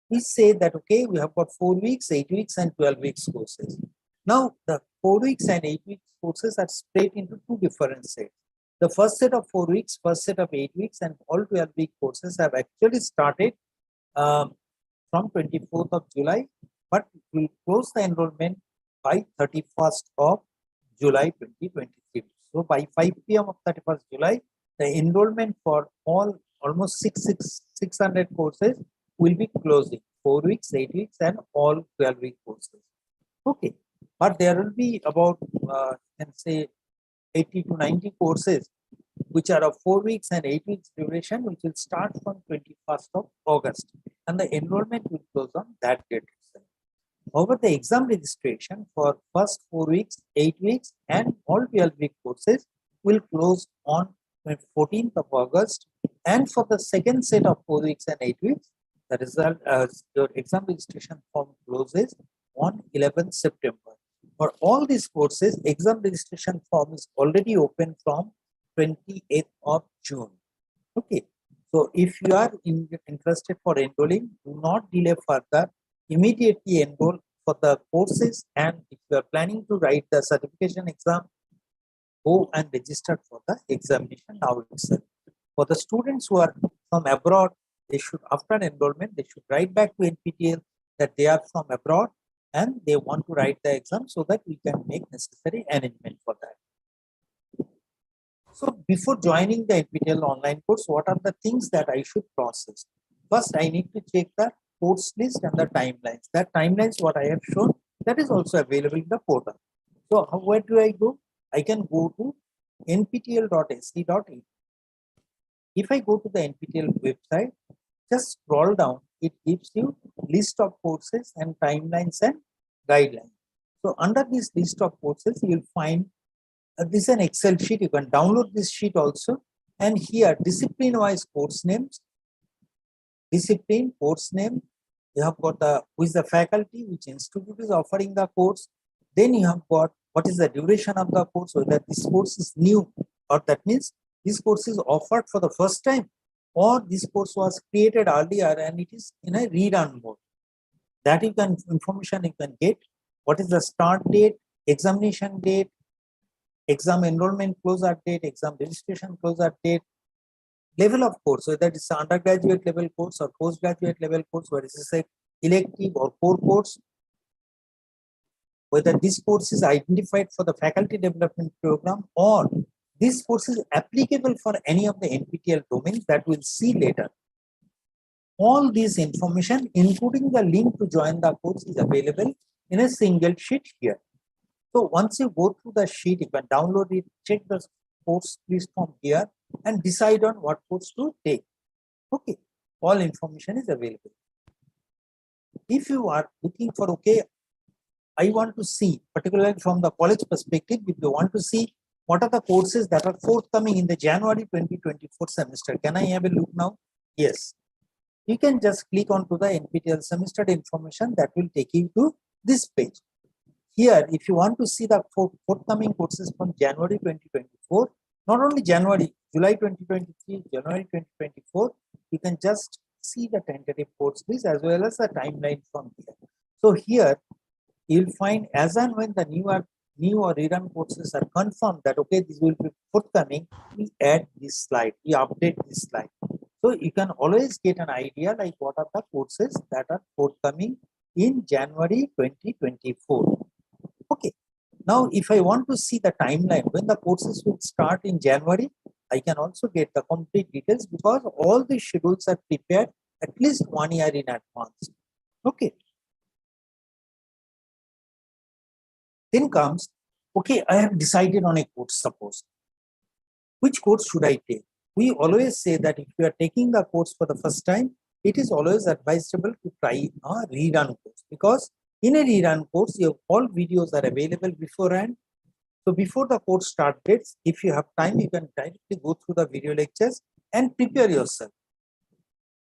We say that, okay, we have got 4 weeks, 8 weeks, and 12 weeks courses. Now, the 4 weeks and 8 weeks courses are split into two different sets. The first set of 4 weeks, first set of 8 weeks, and all 12-week courses have actually started from 24th of July, but we close the enrollment by 31st of July 2023. So by 5 p.m. of 31st July, the enrollment for all almost 600 courses will be closing. 4 weeks, 8 weeks, and all 12-week courses. Okay, but there will be about can say 80 to 90 courses which are of 4 weeks and 8 weeks duration, which will start from 21st of August, and the enrollment will close on that date itself. However, the exam registration for first 4 weeks, 8 weeks, and all 12-week courses will close on 14th of August, and for the second set of 4 weeks and 8 weeks, the result your exam registration form closes on 11th September. For all these courses, exam registration form is already open from 28th of June. Okay, so if you are interested for enrolling, do not delay further. Immediately enroll for the courses, and if you are planning to write the certification exam, go and register for the examination now itself. For the students who are from abroad, they should, after enrollment, they should write back to NPTEL that they are from abroad and they want to write the exam so that we can make necessary arrangement for that. So before joining the NPTEL online course, what are the things that I should process? First, I need to check the course list and the timelines. That timelines, what I have shown, that is also available in the portal. So where do I go? I can go to nptel.ac.in. If I go to the NPTEL website, just scroll down, it gives you list of courses and timelines and guidelines. So under this list of courses, you will find this is an Excel sheet. You can download this sheet also. And here, discipline-wise course names, discipline, course name. You have got the who is the faculty, which institute is offering the course. Then you have got what is the duration of the course, whether this course is new, or that means this course is offered for the first time, or this course was created earlier and it is in a read-on mode. That you can information you can get. What is the start date, examination date, exam enrollment closure date, exam registration closure date, level of course, whether it's an undergraduate level course or postgraduate level course, whether it's a elective or core course, whether this course is identified for the faculty development program or this course is applicable for any of the NPTEL domains that we'll see later. All this information, including the link to join the course, is available in a single sheet here. So once you go through the sheet, you can download it, check the course list from here, and decide on what course to take. Okay, all information is available. If you are looking for, okay, I want to see, particularly from the college perspective, if you want to see what are the courses that are forthcoming in the January 2024 semester, can I have a look now? Yes. You can just click onto the NPTEL semester information that will take you to this page. Here, if you want to see the forthcoming courses from January 2024, not only January, July 2023, January 2024, you can just see the tentative course list as well as the timeline from here. So here, you'll find as and when the new or rerun courses are confirmed that, okay, this will be forthcoming, we add this slide, we update this slide. So you can always get an idea like what are the courses that are forthcoming in January 2024. Okay. Now, if I want to see the timeline when the courses will start in January, I can also get the complete details because all the schedules are prepared at least 1 year in advance. Okay. Then comes, okay, I have decided on a course, suppose. Which course should I take? We always say that if you are taking the course for the first time, it is always advisable to try a rerun course, because in a rerun course, your all videos are available beforehand. So before the course start dates, if you have time, you can directly go through the video lectures and prepare yourself.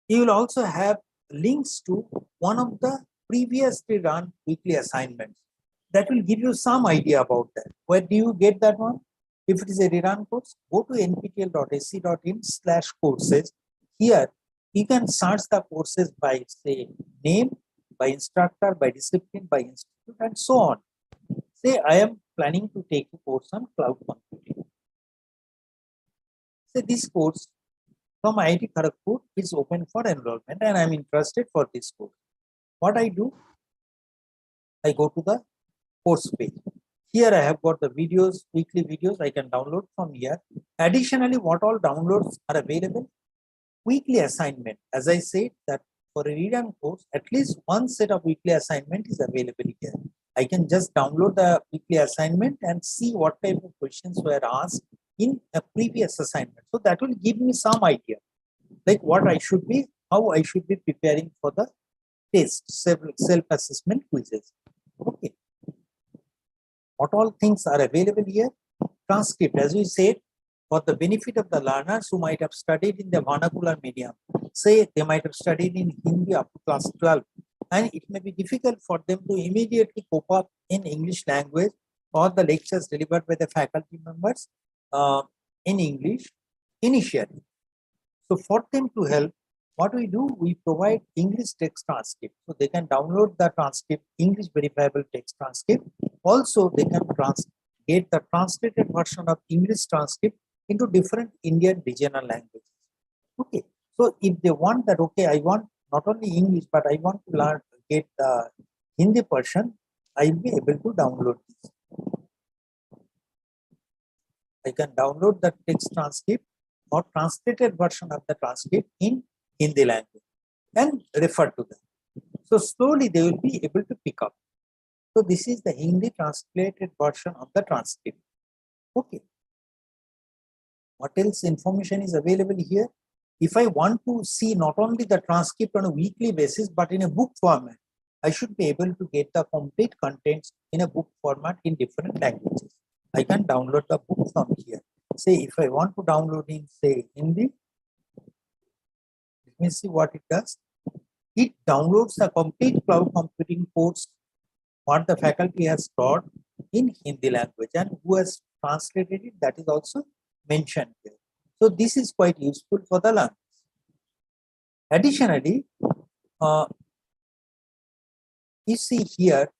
You will also have links to one of the previously run weekly assignments. That will give you some idea about that. Where do you get that one? If it is a rerun course, go to nptel.ac.in/courses. Here, you can search the courses by, say, name, by instructor, by discipline, by institute, and so on. Say, I am planning to take a course on cloud computing. Say, this course from IIT Kharagpur is open for enrollment, and I am interested for this course. What I do? I go to the course page. Here I have got the videos, weekly videos I can download from here. Additionally, what all downloads are available? Weekly assignment. As I said that for a rerun course, at least one set of weekly assignment is available here. I can just download the weekly assignment and see what type of questions were asked in a previous assignment. So that will give me some idea, like what I should be, how I should be preparing for the test, self-assessment quizzes. Okay. What all things are available here? Transcript, as we said, for the benefit of the learners who might have studied in the vernacular medium. Say they might have studied in Hindi up to class 12, and it may be difficult for them to immediately cope up in English language or the lectures delivered by the faculty members in English initially. So for them to help, what we do, we provide English text transcript. So they can download the transcript, English verifiable text transcript. Also, they can get the translated version of English transcript into different Indian regional languages. Okay. So if they want that, okay, I want not only English, but I want to learn, get the Hindi version, I will be able to download this. I can download the text transcript or translated version of the transcript in Hindi language and refer to them. So slowly they will be able to pick up. So this is the Hindi translated version of the transcript. Okay. What else information is available here? If I want to see not only the transcript on a weekly basis, but in a book format, I should be able to get the complete contents in a book format in different languages. I can download the book from here. Say if I want to download in, say, Hindi, let me see what it does. It downloads the complete cloud computing course, what the faculty has taught in Hindi language, and who has translated it, that is also mentioned here. So this is quite useful for the learners. Additionally, you see here,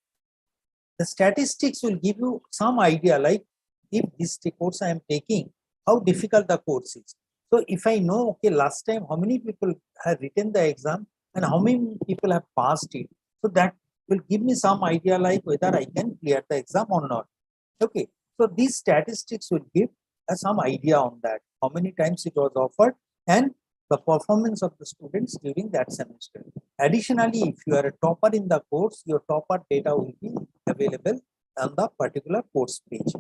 the statistics will give you some idea, like if this course I am taking, how difficult the course is. So if I know, okay, last time how many people have written the exam and how many people have passed it, so that will give me some idea like whether I can clear the exam or not. Okay, so these statistics will give some idea on that, how many times it was offered and the performance of the students during that semester. Additionally, if you are a topper in the course, your topper data will be available on the particular course page.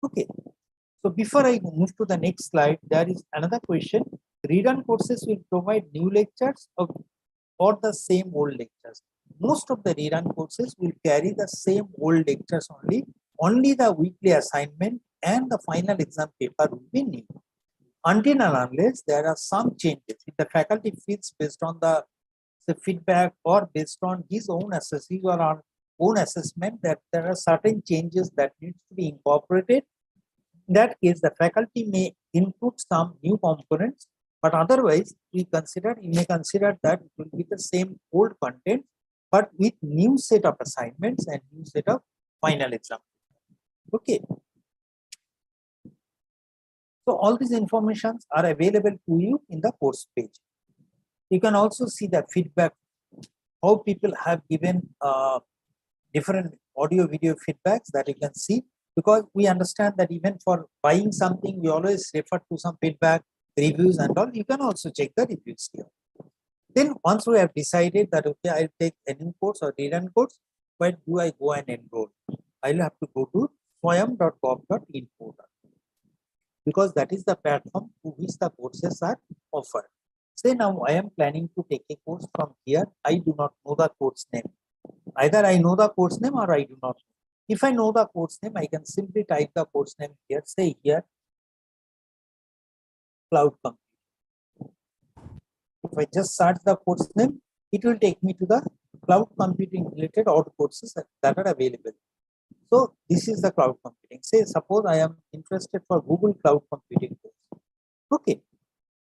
Okay, so before I move to the next slide, there is another question. Rerun courses will provide new lectures or the same old lectures. Most of the rerun courses will carry the same old lectures only. Only the weekly assignment and the final exam paper will be new. Until and unless there are some changes, if the faculty feels based on the feedback or based on his own assessment or our own assessment that there are certain changes that needs to be incorporated, in that case, the faculty may include some new components, but otherwise we may consider that it will be the same old content, but with new set of assignments and new set of final exam. Okay. So all these informations are available to you in the course page. You can also see the feedback, how people have given different audio video feedbacks that you can see. because we understand that even for buying something, we always refer to some feedback, reviews and all. You can also check the reviews here. Then once we have decided that, okay, I'll take NM course or rerun course, where do I go and enroll? I'll have to go to swayam.gov.in portal, because that is the platform to which the courses are offered. Say now I am planning to take a course from here. I do not know the course name. Either I know the course name or I do not. If I know the course name, I can simply type the course name here. Say here, cloud computing. If I just search the course name, it will take me to the cloud computing related all courses that are available. So this is the cloud computing. Say suppose I am interested for Google Cloud Computing course. Okay.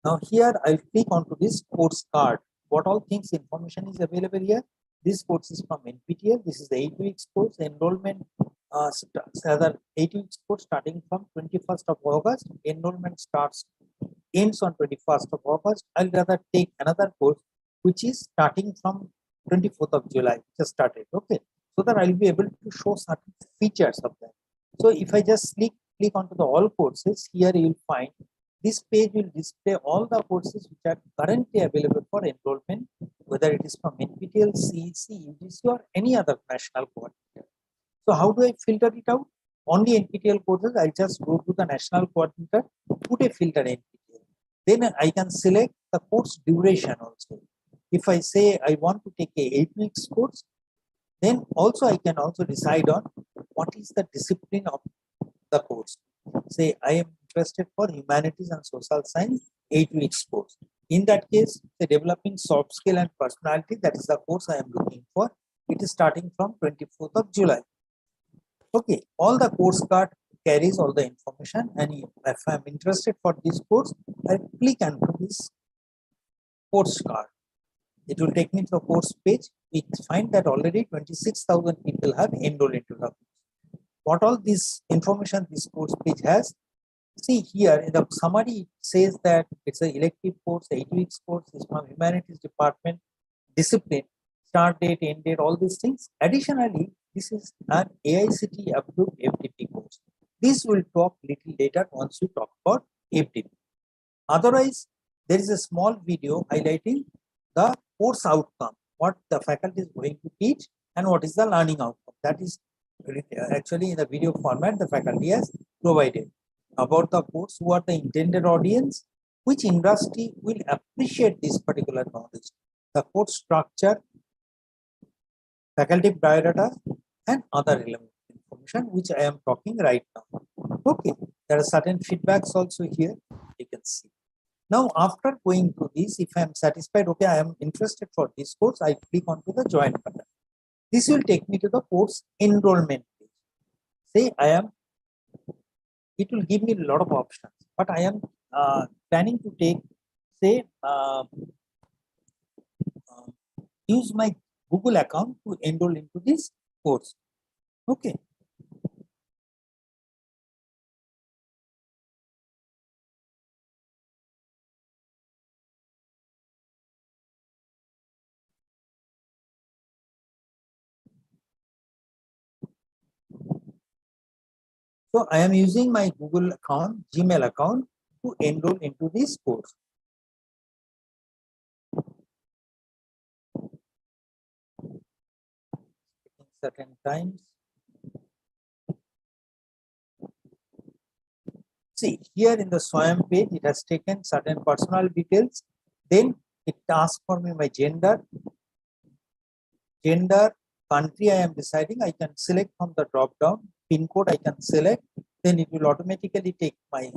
Now here I'll click onto this course card. What all things information is available here? This course is from NPTEL. This is the 8 weeks course. Enrollment, other 8 weeks course starting from 21st of August. Enrollment ends on 21st of August. I'll rather take another course which is starting from 24th of July. Just started. Okay. So that I'll be able to show certain features of that. So if I just click onto the all courses, here you will find this page will display all the courses which are currently available for enrollment, whether it is from NPTEL, CEC, UGC or any other national coordinator. So how do I filter it out? Only NPTEL courses, I just go to the national coordinator, put a filter NPTEL. Then I can select the course duration also. If I say I want to take a 8 weeks course, then also I can also decide on what is the discipline of the course. Say I am interested for humanities and social science 8 weeks course. In that case, the developing soft skill and personality, that is the course I am looking for. It is starting from 24th of July. Okay, all the course card carries all the information, and if I am interested for this course, I click on this course card. It will take me to the course page. We find that already 26,000 people have enrolled into the course. What all this information this course page has? See here in the summary, it says that it's an elective course, 8 weeks course, is from humanities department, discipline, start date, end date, all these things. Additionally, this is an AICTE approved FDP course. This will talk little later once we talk about FDP. Otherwise, there is a small video highlighting the course outcome, what the faculty is going to teach and what is the learning outcome. That is actually in the video format the faculty has provided. About the course, who are the intended audience, which industry will appreciate this particular knowledge, the course structure, faculty biodata and other relevant information which I am talking right now. Okay, there are certain feedbacks also here, you can see. Now after going to this, if I am satisfied, okay, I am interested for this course, I click onto the join button. This will take me to the course enrollment page. Say I am, it will give me a lot of options, but I am planning to take, say, use my Google account to enroll into this course. Okay. So I am using my Google account, Gmail account to enroll into this course. Certain times. See here in the SWAYAM page, it has taken certain personal details. Then it asks for me my gender, country I am deciding. I can select from the drop down. Pin code I can select. Then it will automatically take my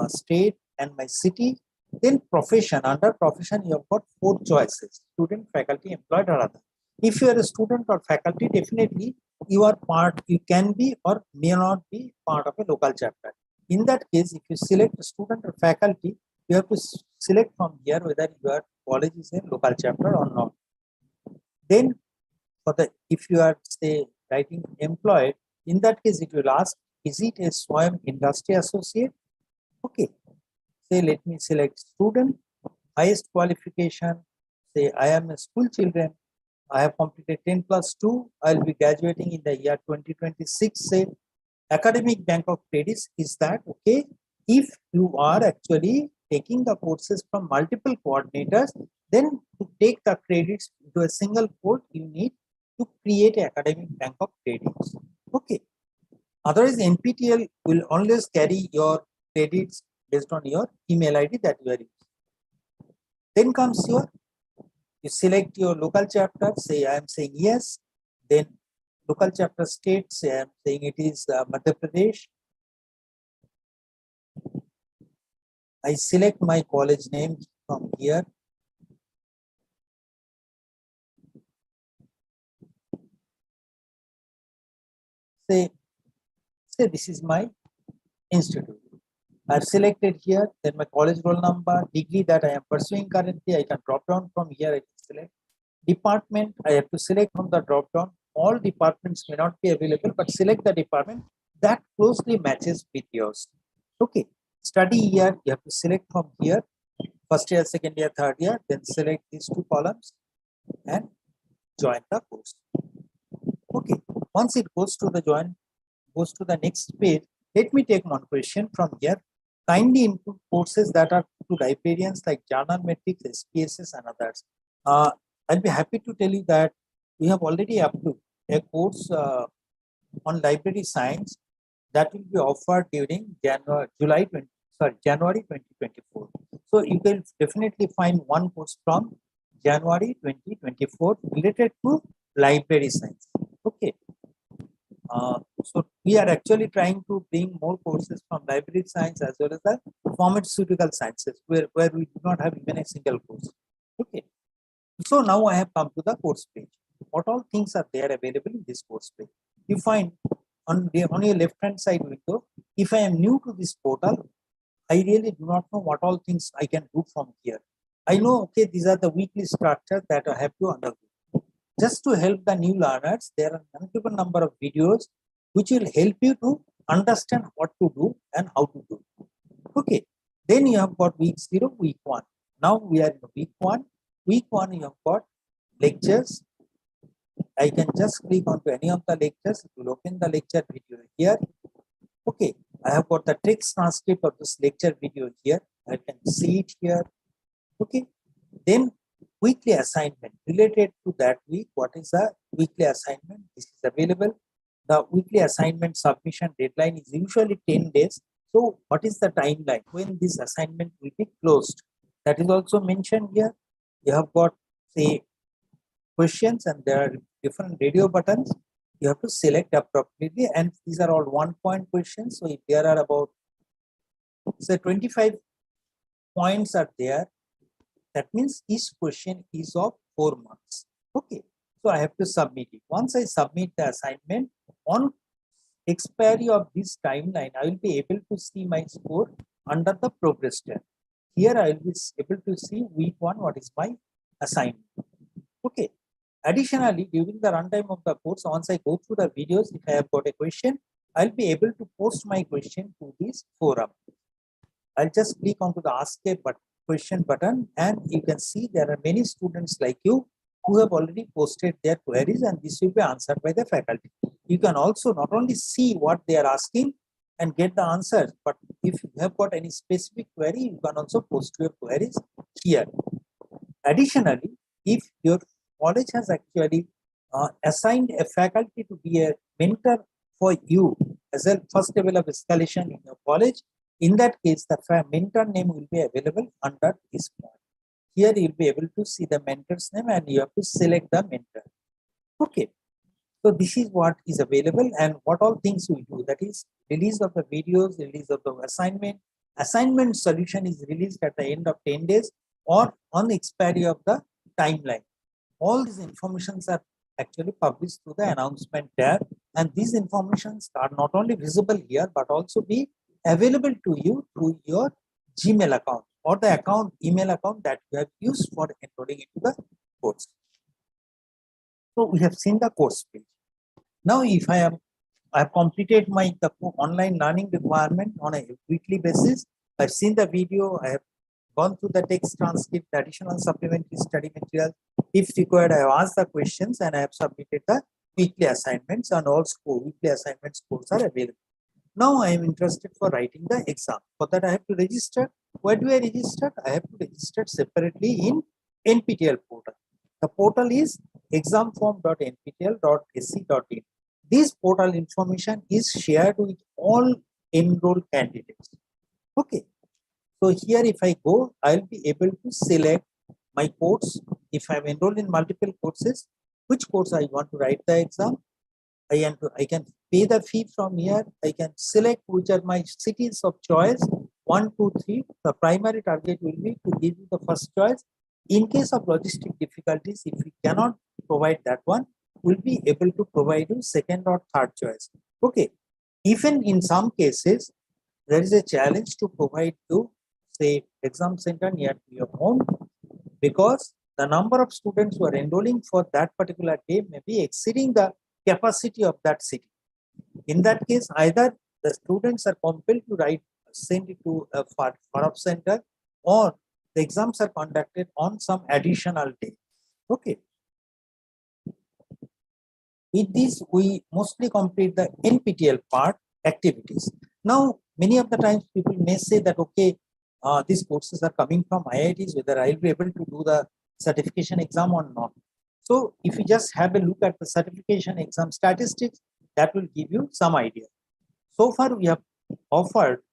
state and my city. Then profession. Under profession, you have got 4 choices: student, faculty, employed, or other. If you are a student or faculty, definitely you are part. You can be or may not be part of a local chapter. In that case, if you select a student or faculty, you have to select from here whether your college is a local chapter or not. Then, for the if you are say writing employed, in that case it will ask, is it a SWAYAM industry associate? Okay. Say let me select student, highest qualification. Say I am a school children. I have completed 10+2. I will be graduating in the year 2026. Say academic bank of credits is that, okay, if you are actually taking the courses from multiple coordinators, then to take the credits to a single port, you need to create an academic bank of credits. Okay. Otherwise, NPTEL will always carry your credits based on your email ID that you are using. Then comes you select your local chapter, say I am saying yes, then local chapter state, say I am saying it is Madhya Pradesh. I select my college name from here. Say this is my institute. I've selected here, then my college roll number, degree that I am pursuing currently, I can drop down from here, I can select. Department, I have to select from the drop down. All departments may not be available, but select the department that closely matches with yours. Okay. Study year, you have to select from here, first year, second year, third year, then select these two columns and join the course. Okay. Once it goes to the next page, let me take one question from here. Kindly include courses that are to librarians like journal metrics, SPSS and others. I'll be happy to tell you that we have already approved a course on library science that will be offered during January 2024. So you can definitely find one course from January 2024 related to library science. Okay. So we are actually trying to bring more courses from library science as well as the pharmaceutical sciences where we do not have even a single course. Okay. So now I have come to the course page. What all things are there available in this course page? You find on your left hand side window, if I am new to this portal, I really do not know what all things I can do from here. I know, okay, these are the weekly structures that I have to undergo. Just to help the new learners, there are multiple number of videos which will help you to understand what to do and how to do. Okay. Then you have got week 0, week 1. Now we are in week 1. Week 1, you have got lectures. I can just click onto any of the lectures. It will open the lecture video here. Okay. I have got the text transcript of this lecture video here. I can see it here. Okay. Then weekly assignment related to that week. What is the weekly assignment? This is available. The weekly assignment submission deadline is usually 10 days. So what is the timeline when this assignment will be closed? That is also mentioned here. You have got, say, questions and there are different radio buttons. You have to select appropriately, and these are all 1-point questions. So if there are about, say, 25 points are there, that means each question is of 4 marks. Okay. So I have to submit it. Once I submit the assignment, on expiry of this timeline, I will be able to see my score under the progress tab. Here I will be able to see week 1, what is my assignment. Okay. Additionally, during the runtime of the course, once I go through the videos, if I have got a question, I'll be able to post my question to this forum. I'll just click onto the Ask a Question button, and you can see there are many students like you who have already posted their queries, and this will be answered by the faculty. You can also not only see what they are asking and get the answers, but if you have got any specific query, you can also post your queries here. Additionally, if your college has actually assigned a faculty to be a mentor for you as a first level of escalation in your college, in that case, the mentor name will be available under this point. Here you'll be able to see the mentor's name and you have to select the mentor. Okay. So this is what is available and what all things we do. That is release of the videos, release of the assignment. Assignment solution is released at the end of 10 days or on expiry of the timeline. All these informations are actually published through the announcement tab, and these informations are not only visible here but also be available to you through your Gmail account or the email account that you have used for enrolling into the course. So we have seen the course page. Now, if I have completed the online learning requirement on a weekly basis, I've seen the video, I have gone through the text transcript, the additional supplementary study material. If required, I have asked the questions and I have submitted the weekly assignments, and all weekly assignment scores are available. Now I am interested for writing the exam. For that I have to register. Where do I register? I have to register separately in NPTEL portal. The portal is examform.nptel.ac.in. This portal information is shared with all enrolled candidates. Okay. So here if I go, I'll be able to select my course. If I'm enrolled in multiple courses, which course I want to write the exam. I can pay the fee from here. I can select which are my cities of choice. 1, 2, 3. The primary target will be to give you the first choice. In case of logistic difficulties, if we cannot provide that one, we'll be able to provide you second or third choice. Okay. Even in some cases, there is a challenge to provide you, say, exam center near to your home, because the number of students who are enrolling for that particular day may be exceeding the capacity of that city. In that case, either the students are compelled to send it to a far-off center, or the exams are conducted on some additional day. Okay. With this, we mostly complete the NPTEL part activities. Now, many of the times people may say that, okay, these courses are coming from IITs, whether I'll be able to do the certification exam or not. So if you just have a look at the certification exam statistics, that will give you some idea. So far, we have offered,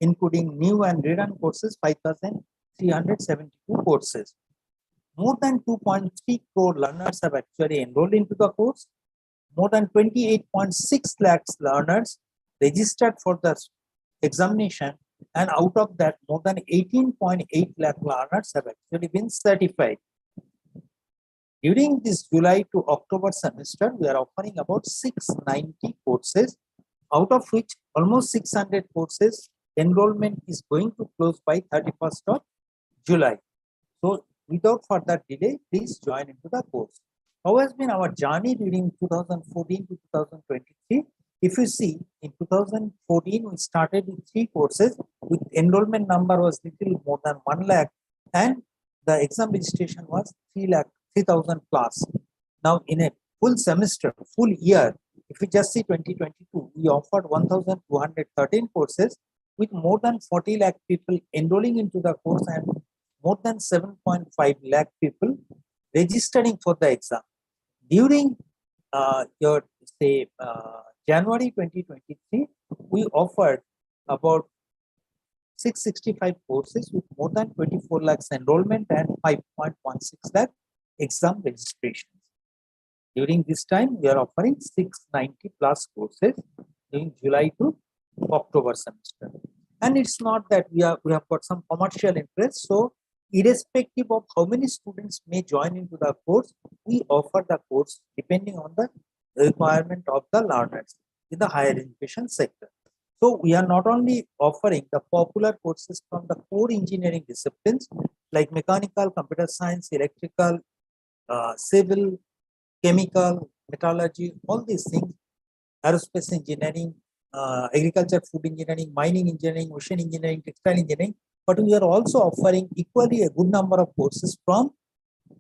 including new and rerun courses, 5,372 courses. More than 2.3 crore learners have actually enrolled into the course. More than 28.6 lakhs learners registered for the examination, and out of that, more than 18.8 lakh learners have actually been certified. During this July to October semester, we are offering about 690 courses, out of which almost 600 courses enrollment is going to close by 31st of July. So without further delay, please join into the course. How has been our journey during 2014 to 2023? If you see, in 2014, we started with 3 courses, with enrollment number was little more than 1 lakh, and the exam registration was 3,000 plus. Now, in a full semester, full year, if we just see 2022, we offered 1,213 courses, with more than 40 lakh people enrolling into the course and more than 7.5 lakh people registering for the exam. During January 2023, we offered about 665 courses with more than 24 lakhs enrollment and 5.16 lakh exam registrations. During this time, we are offering 690 plus courses during July to October semester. And it's not that we have got some commercial interest. So irrespective of how many students may join into the course, we offer the course depending on the requirement of the learners in the higher education sector. So we are not only offering the popular courses from the core engineering disciplines like mechanical, computer science, electrical, civil, chemical, metallurgy, all these things, aerospace engineering, agriculture, food engineering, mining engineering, ocean engineering, textile engineering, but we are also offering equally a good number of courses from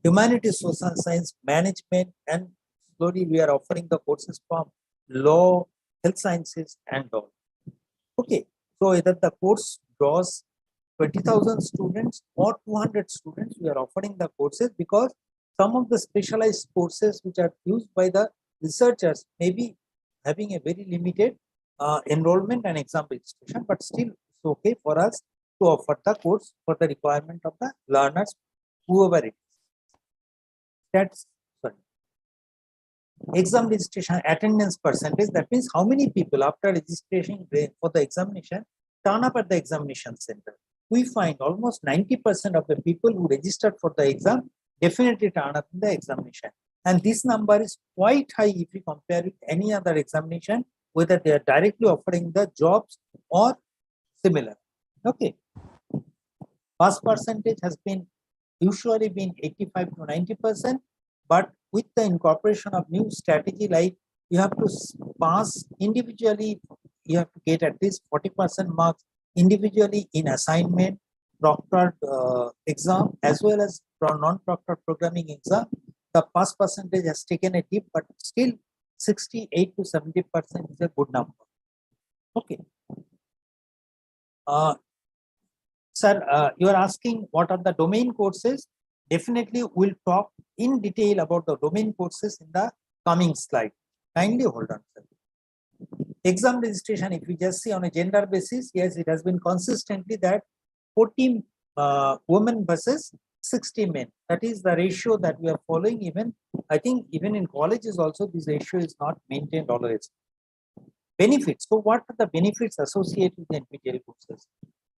humanities, social science, management, and slowly we are offering the courses from law, health sciences, and all. Okay, so either the course draws 20,000 students or 200 students, we are offering the courses, because some of the specialized courses which are used by the researchers may be having a very limited enrollment and exam registration, but still it's okay for us to offer the course for the requirement of the learners, whoever it is. That's exam registration attendance percentage. That means how many people after registration for the examination turn up at the examination center. We find almost 90% of the people who registered for the exam definitely turn up in the examination. And this number is quite high if we compare with any other examination, whether they are directly offering the jobs or similar. Okay. Pass percentage has been usually been 85 to 90%, but with the incorporation of new strategy, like you have to pass individually, you have to get at least 40% marks individually in assignment, proctored exam, as well as non-proctored programming exam. The pass percentage has taken a dip, but still 68 to 70% is a good number. Okay. Sir, you are asking what are the domain courses? Definitely, we'll talk in detail about the domain courses in the coming slide. Kindly hold on, sir. Exam registration, if we just see on a gender basis, yes, it has been consistently that 40 women versus 60 men. That is the ratio that we are following. Even I think even in colleges also this ratio is not maintained always. Benefits. So what are the benefits associated with NPTEL courses?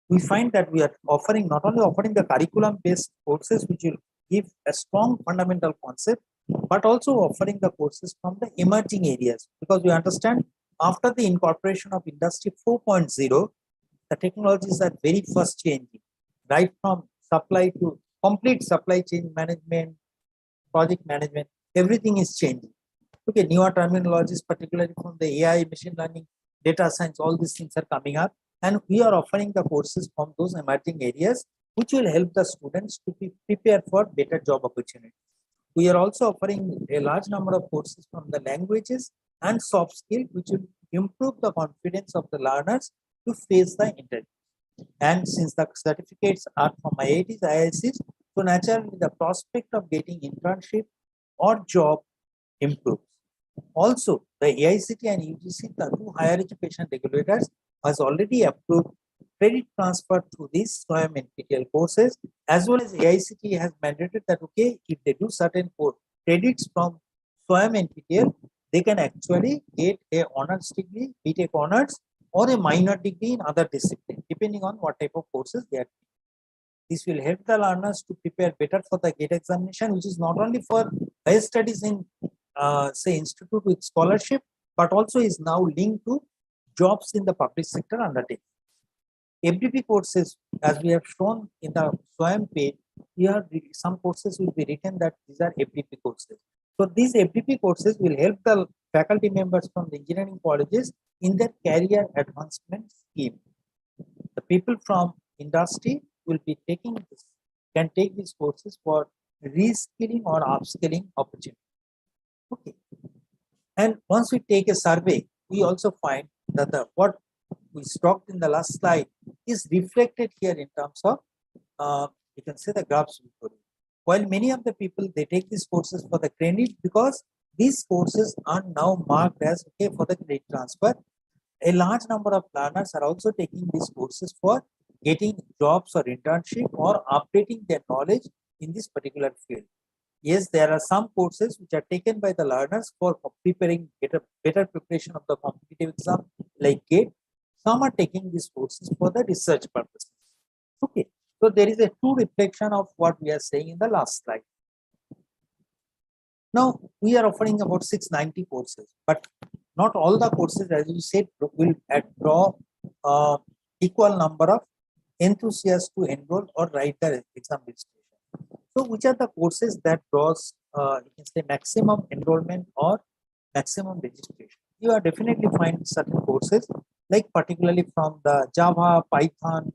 We find that we are offering not only offering the curriculum based courses which will give a strong fundamental concept, but also offering the courses from the emerging areas, because we understand after the incorporation of industry 4.0, the technologies are very first changing, right from supply to complete supply chain management, project management, everything is changing. Okay, newer terminologies, particularly from the AI, machine learning, data science, all these things are coming up. And we are offering the courses from those emerging areas, which will help the students to be prepared for better job opportunities. We are also offering a large number of courses from the languages and soft skill, which will improve the confidence of the learners to face the interview. And since the certificates are from IITs, IICs, so naturally the prospect of getting internship or job improves. Also, the AICT and UGC, the two higher education regulators, has already approved credit transfer to these SWAYAM NPTEL courses, as well as AICT has mandated that, okay, if they do certain credits from SWAYAM NPTEL, they can actually get a honors degree, BTech honors, or a minor degree in other discipline, depending on what type of courses they are doing. This will help the learners to prepare better for the GATE examination, which is not only for higher studies in say institute with scholarship, but also is now linked to jobs in the public sector undertaking. FDP courses, as we have shown in the SWAYAM page, here some courses will be written that these are FDP courses. So these FDP courses will help the faculty members from the engineering colleges in their career advancement scheme. The people from industry will be taking this, can take these courses for reskilling or upskilling opportunity. Okay. And once we take a survey, we also find that what we talked in the last slide is reflected here in terms of, you can say the graphs before you. While many of the people, they take these courses for the credit because these courses are now marked as okay for the credit transfer. A large number of learners are also taking these courses for getting jobs or internship or updating their knowledge in this particular field. Yes, there are some courses which are taken by the learners for preparing better preparation of the competitive exam like GATE. Some are taking these courses for the research purposes. Okay, so there is a true reflection of what we are saying in the last slide. Now, we are offering about 690 courses, but not all the courses, as you said, will draw equal number of enthusiasts to enroll or write the exam registration. So, which are the courses that draws, you can say, maximum enrollment or maximum registration? You are definitely find certain courses, like particularly from the Java, Python,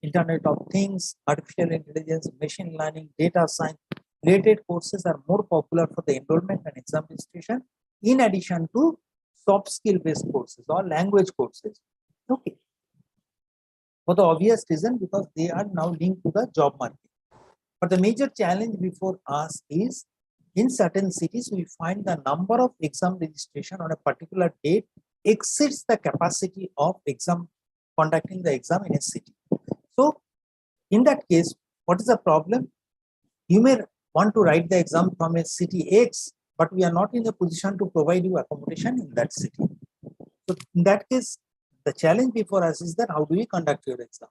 Internet of Things, artificial intelligence, machine learning, data science. Related courses are more popular for the enrollment and exam registration, in addition to soft skill based courses or language courses. Okay. For the obvious reason, because they are now linked to the job market. But the major challenge before us is, in certain cities, we find the number of exam registration on a particular date exceeds the capacity of conducting the exam in a city. So, in that case, what is the problem? You may want to write the exam from a city X, but we are not in a position to provide you accommodation in that city. So, in that case, the challenge before us is that how do we conduct your exam?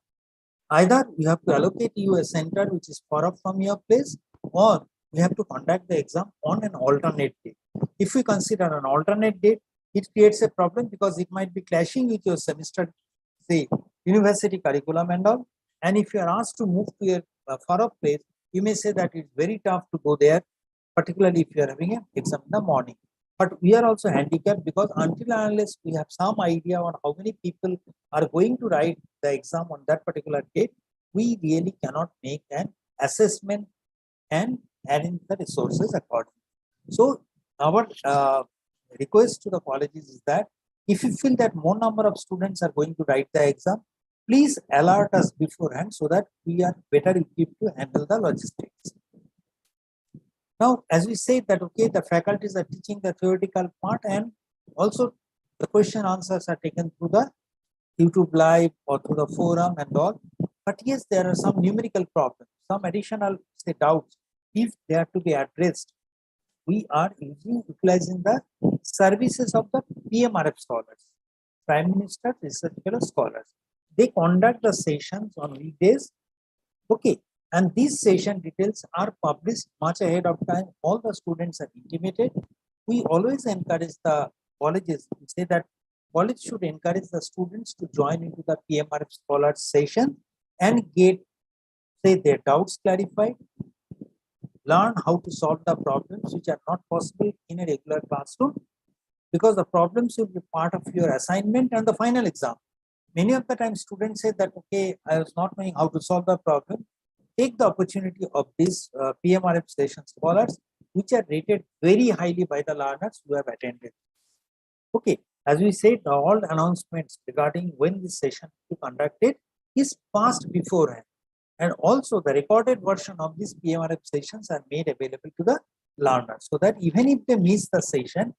Either we have to allocate you a center which is far off from your place, or we have to conduct the exam on an alternate date. If we consider an alternate date, it creates a problem because it might be clashing with your semester, say, university curriculum and all. And if you are asked to move to a far off place, you may say that it's very tough to go there, particularly if you are having an exam in the morning. But we are also handicapped because until and unless we have some idea on how many people are going to write the exam on that particular date, we really cannot make an assessment and arrange the resources accordingly. So our request to the colleges is that If you feel that more number of students are going to write the exam, please alert us beforehand so that we are better equipped to handle the logistics. Now, as we said that, okay, the faculties are teaching the theoretical part and also the question answers are taken through the YouTube live or through the forum and all. But yes, there are some numerical problems, some additional say, doubts. If they are to be addressed, we are utilizing the services of the PMRF scholars, Prime Minister Research Fellow Scholars. They conduct the sessions on weekdays. Okay, and these session details are published much ahead of time. All the students are intimated. We always encourage the colleges to say that college should encourage the students to join into the PMRF scholars session and get say their doubts clarified, learn how to solve the problems which are not possible in a regular classroom, because the problems will be part of your assignment and the final exam. Many of the time students say that, okay, I was not knowing how to solve the problem. Take the opportunity of these PMRF session scholars, which are rated very highly by the learners who have attended. Okay, as we said, all announcements regarding when this session to be conducted is passed beforehand. And also the recorded version of these PMRF sessions are made available to the learners so that even if they miss the session,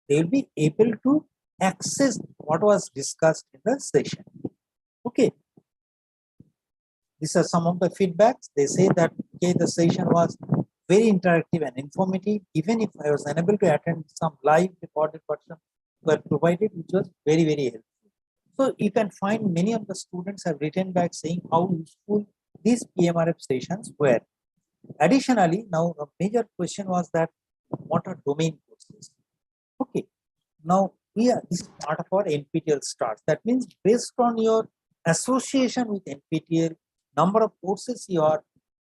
they will be able to access what was discussed in the session. Okay. These are some of the feedbacks. They say that, okay, the session was very interactive and informative. Even if I was unable to attend, some live recorded version were provided, which was very, very helpful. So you can find many of the students have written back saying how useful these PMRF sessions were. Additionally, now a major question was that what are domain courses? Okay, now this is part of our NPTEL starts. That means based on your association with NPTEL, number of courses you are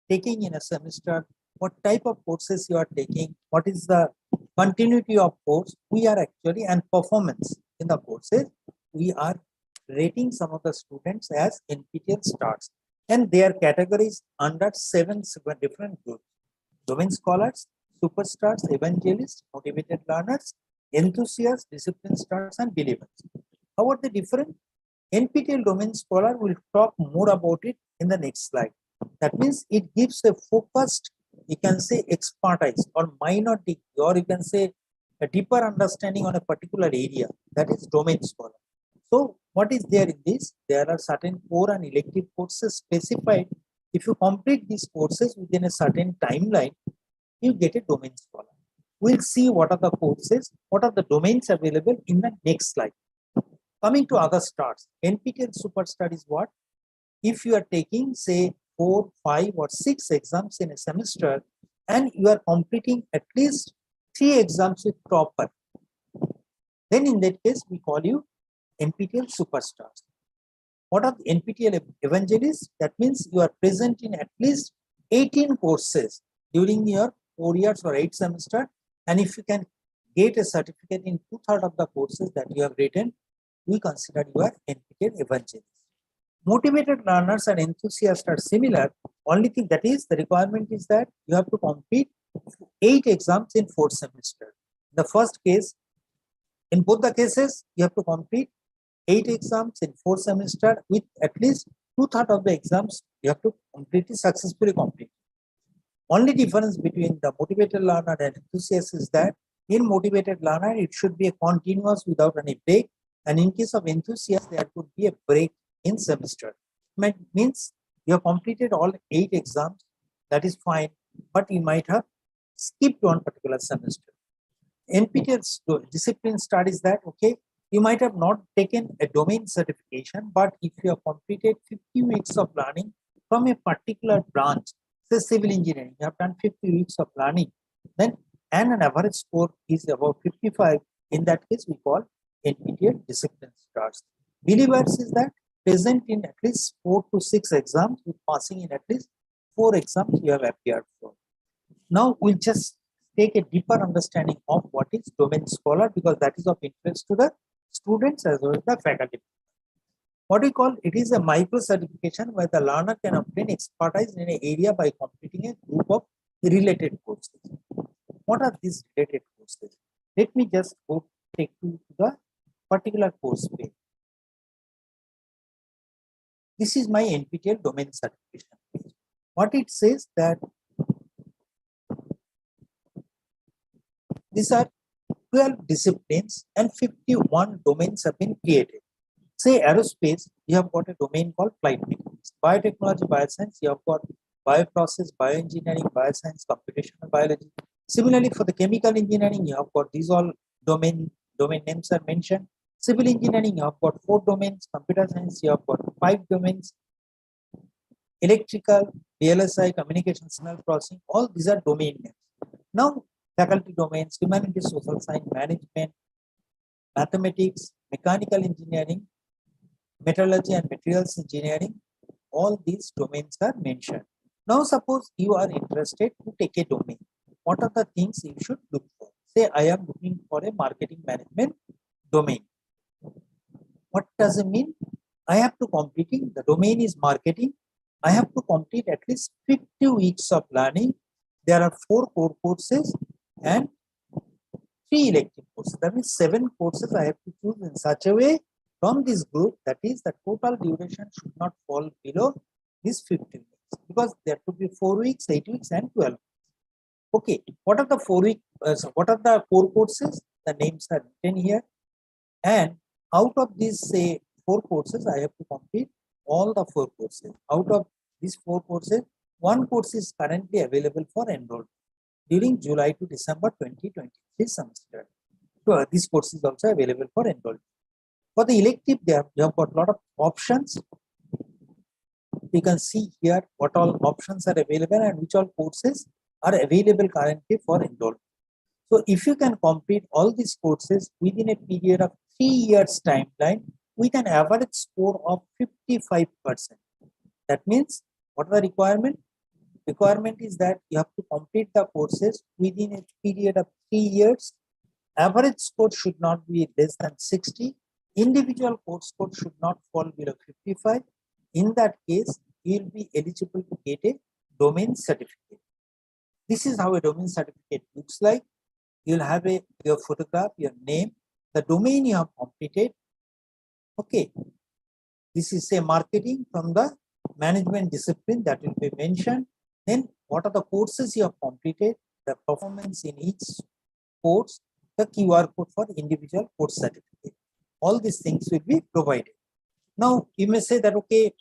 taking in a semester, what type of courses you are taking, what is the continuity of course, we are actually, and performance in the courses, we are rating some of the students as NPTEL starts. And they are categorized under seven different groups: domain scholars, superstars, evangelists, motivated learners, enthusiasts, discipline stars, and believers. How are they different? NPTEL domain scholar will talk more about it in the next slide. That means it gives a focused, you can say, expertise or minor degree, or you can say a deeper understanding on a particular area. That is domain scholar. So what is there in this? There are certain core and elective courses specified. If you complete these courses within a certain timeline, you get a domain scholar. We'll see what are the courses, what are the domains available in the next slide. Coming to other stars, NPTEL Superstar is what? If you are taking say 4, 5 or 6 exams in a semester and you are completing at least 3 exams with proper, then in that case we call you NPTEL Superstars. What are the NPTEL Evangelists? That means you are present in at least 18 courses during your 4 years or 8 semester, and if you can get a certificate in 2/3 of the courses that you have written, we consider you are NPTEL Evangelists. Motivated learners and enthusiasts are similar. Only thing that is the requirement is that you have to complete 8 exams in 4 semesters. The first case, in both the cases, you have to complete 8 exams in 4 semesters with at least 2/3 of the exams you have to completely successfully complete. Only difference between the motivated learner and enthusiast is that in motivated learner, it should be a continuous without any break. And in case of enthusiast, there could be a break in semester. Means you have completed all 8 exams, that is fine, but you might have skipped one particular semester. NPTEL discipline studies that, okay, you might have not taken a domain certification, but if you have completed 50 weeks of learning from a particular branch, say civil engineering, you have done 50 weeks of learning, then and an average score is about 55. In that case, we call NPTEL discipline stars. Believers is that present in at least 4 to 6 exams with passing in at least 4 exams you have appeared for. Now we'll just take a deeper understanding of what is domain scholar, because that is of interest to the students as well as the faculty. What we call it is a micro certification where the learner can obtain expertise in an area by completing a group of related courses. What are these related courses? Let me just go take you to the particular course page. This is my NPTEL domain certification page. What it says that these are 12 disciplines and 51 domains have been created. Say aerospace, you have got a domain called flight mechanics. Biotechnology, bioscience, you have got bioprocess, bioengineering, bioscience, computational biology. Similarly, for the chemical engineering, you have got these all domain names are mentioned. Civil engineering, you have got 4 domains. Computer science, you have got 5 domains. Electrical, VLSI, communication, signal processing, all these are domain names. Now, faculty domains, humanities, social science, management, mathematics, mechanical engineering, metallurgy and materials engineering, all these domains are mentioned. Now, suppose you are interested to take a domain. What are the things you should look for? Say, I am looking for a marketing management domain. What does it mean? I have to completing, the domain is marketing. I have to complete at least 50 weeks of learning. There are 4 core courses and 3 elective courses. That means 7 courses I have to choose in such a way from this group, that is the total duration should not fall below this 50 weeks, because there could be 4 weeks, 8 weeks and 12 weeks. Okay, what are the 4 week, what are the 4 courses? The names are written here, and out of these say 4 courses, I have to complete all the 4 courses. Out of these 4 courses, 1 course is currently available for enrollment during July to December 2023 semester. So this course is also available for enrollment. For the elective, you have got a lot of options. You can see here what all options are available and which all courses are available currently for enrollment. So if you can complete all these courses within a period of 3 years timeline with an average score of 55%. That means, what are the requirement? Requirement is that you have to complete the courses within a period of 3 years. Average score should not be less than 60. Individual course score should not fall below 55. In that case, you will be eligible to get a domain certificate. This is how a domain certificate looks like. You will have your photograph, your name, the domain you have completed. Okay, this is a marketing from the management discipline that will be mentioned. Then what are the courses you have completed, the performance in each course, the QR code for individual course certificate. All these things will be provided. Now you may say that, okay,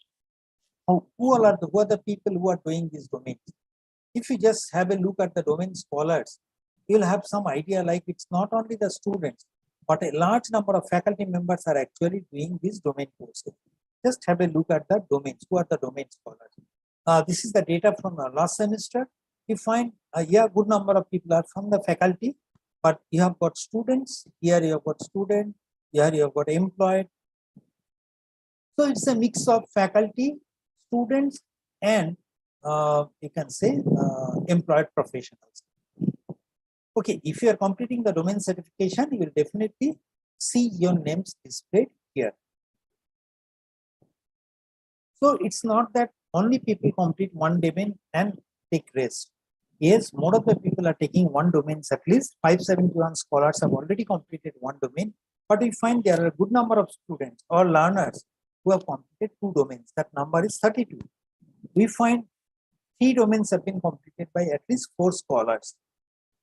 who are the people who are doing these domains? If you just have a look at the domain scholars, you will have some idea, like it's not only the students, but a large number of faculty members are actually doing these domain courses. Just have a look at the domains. Who are the domain scholars? This is the data from the last semester. You find good number of people are from the faculty, but you have got students. Here you have got student. Here you have got employed. So it's a mix of faculty, students, and you can say employed professionals. Okay, if you are completing the domain certification, you will definitely see your names displayed here. So it's not that only people complete one domain and take rest. Yes, more of the people are taking one domain at least. 571 scholars have already completed one domain, but we find there are a good number of students or learners who have completed 2 domains. That number is 32. We find 3 domains have been completed by at least 4 scholars.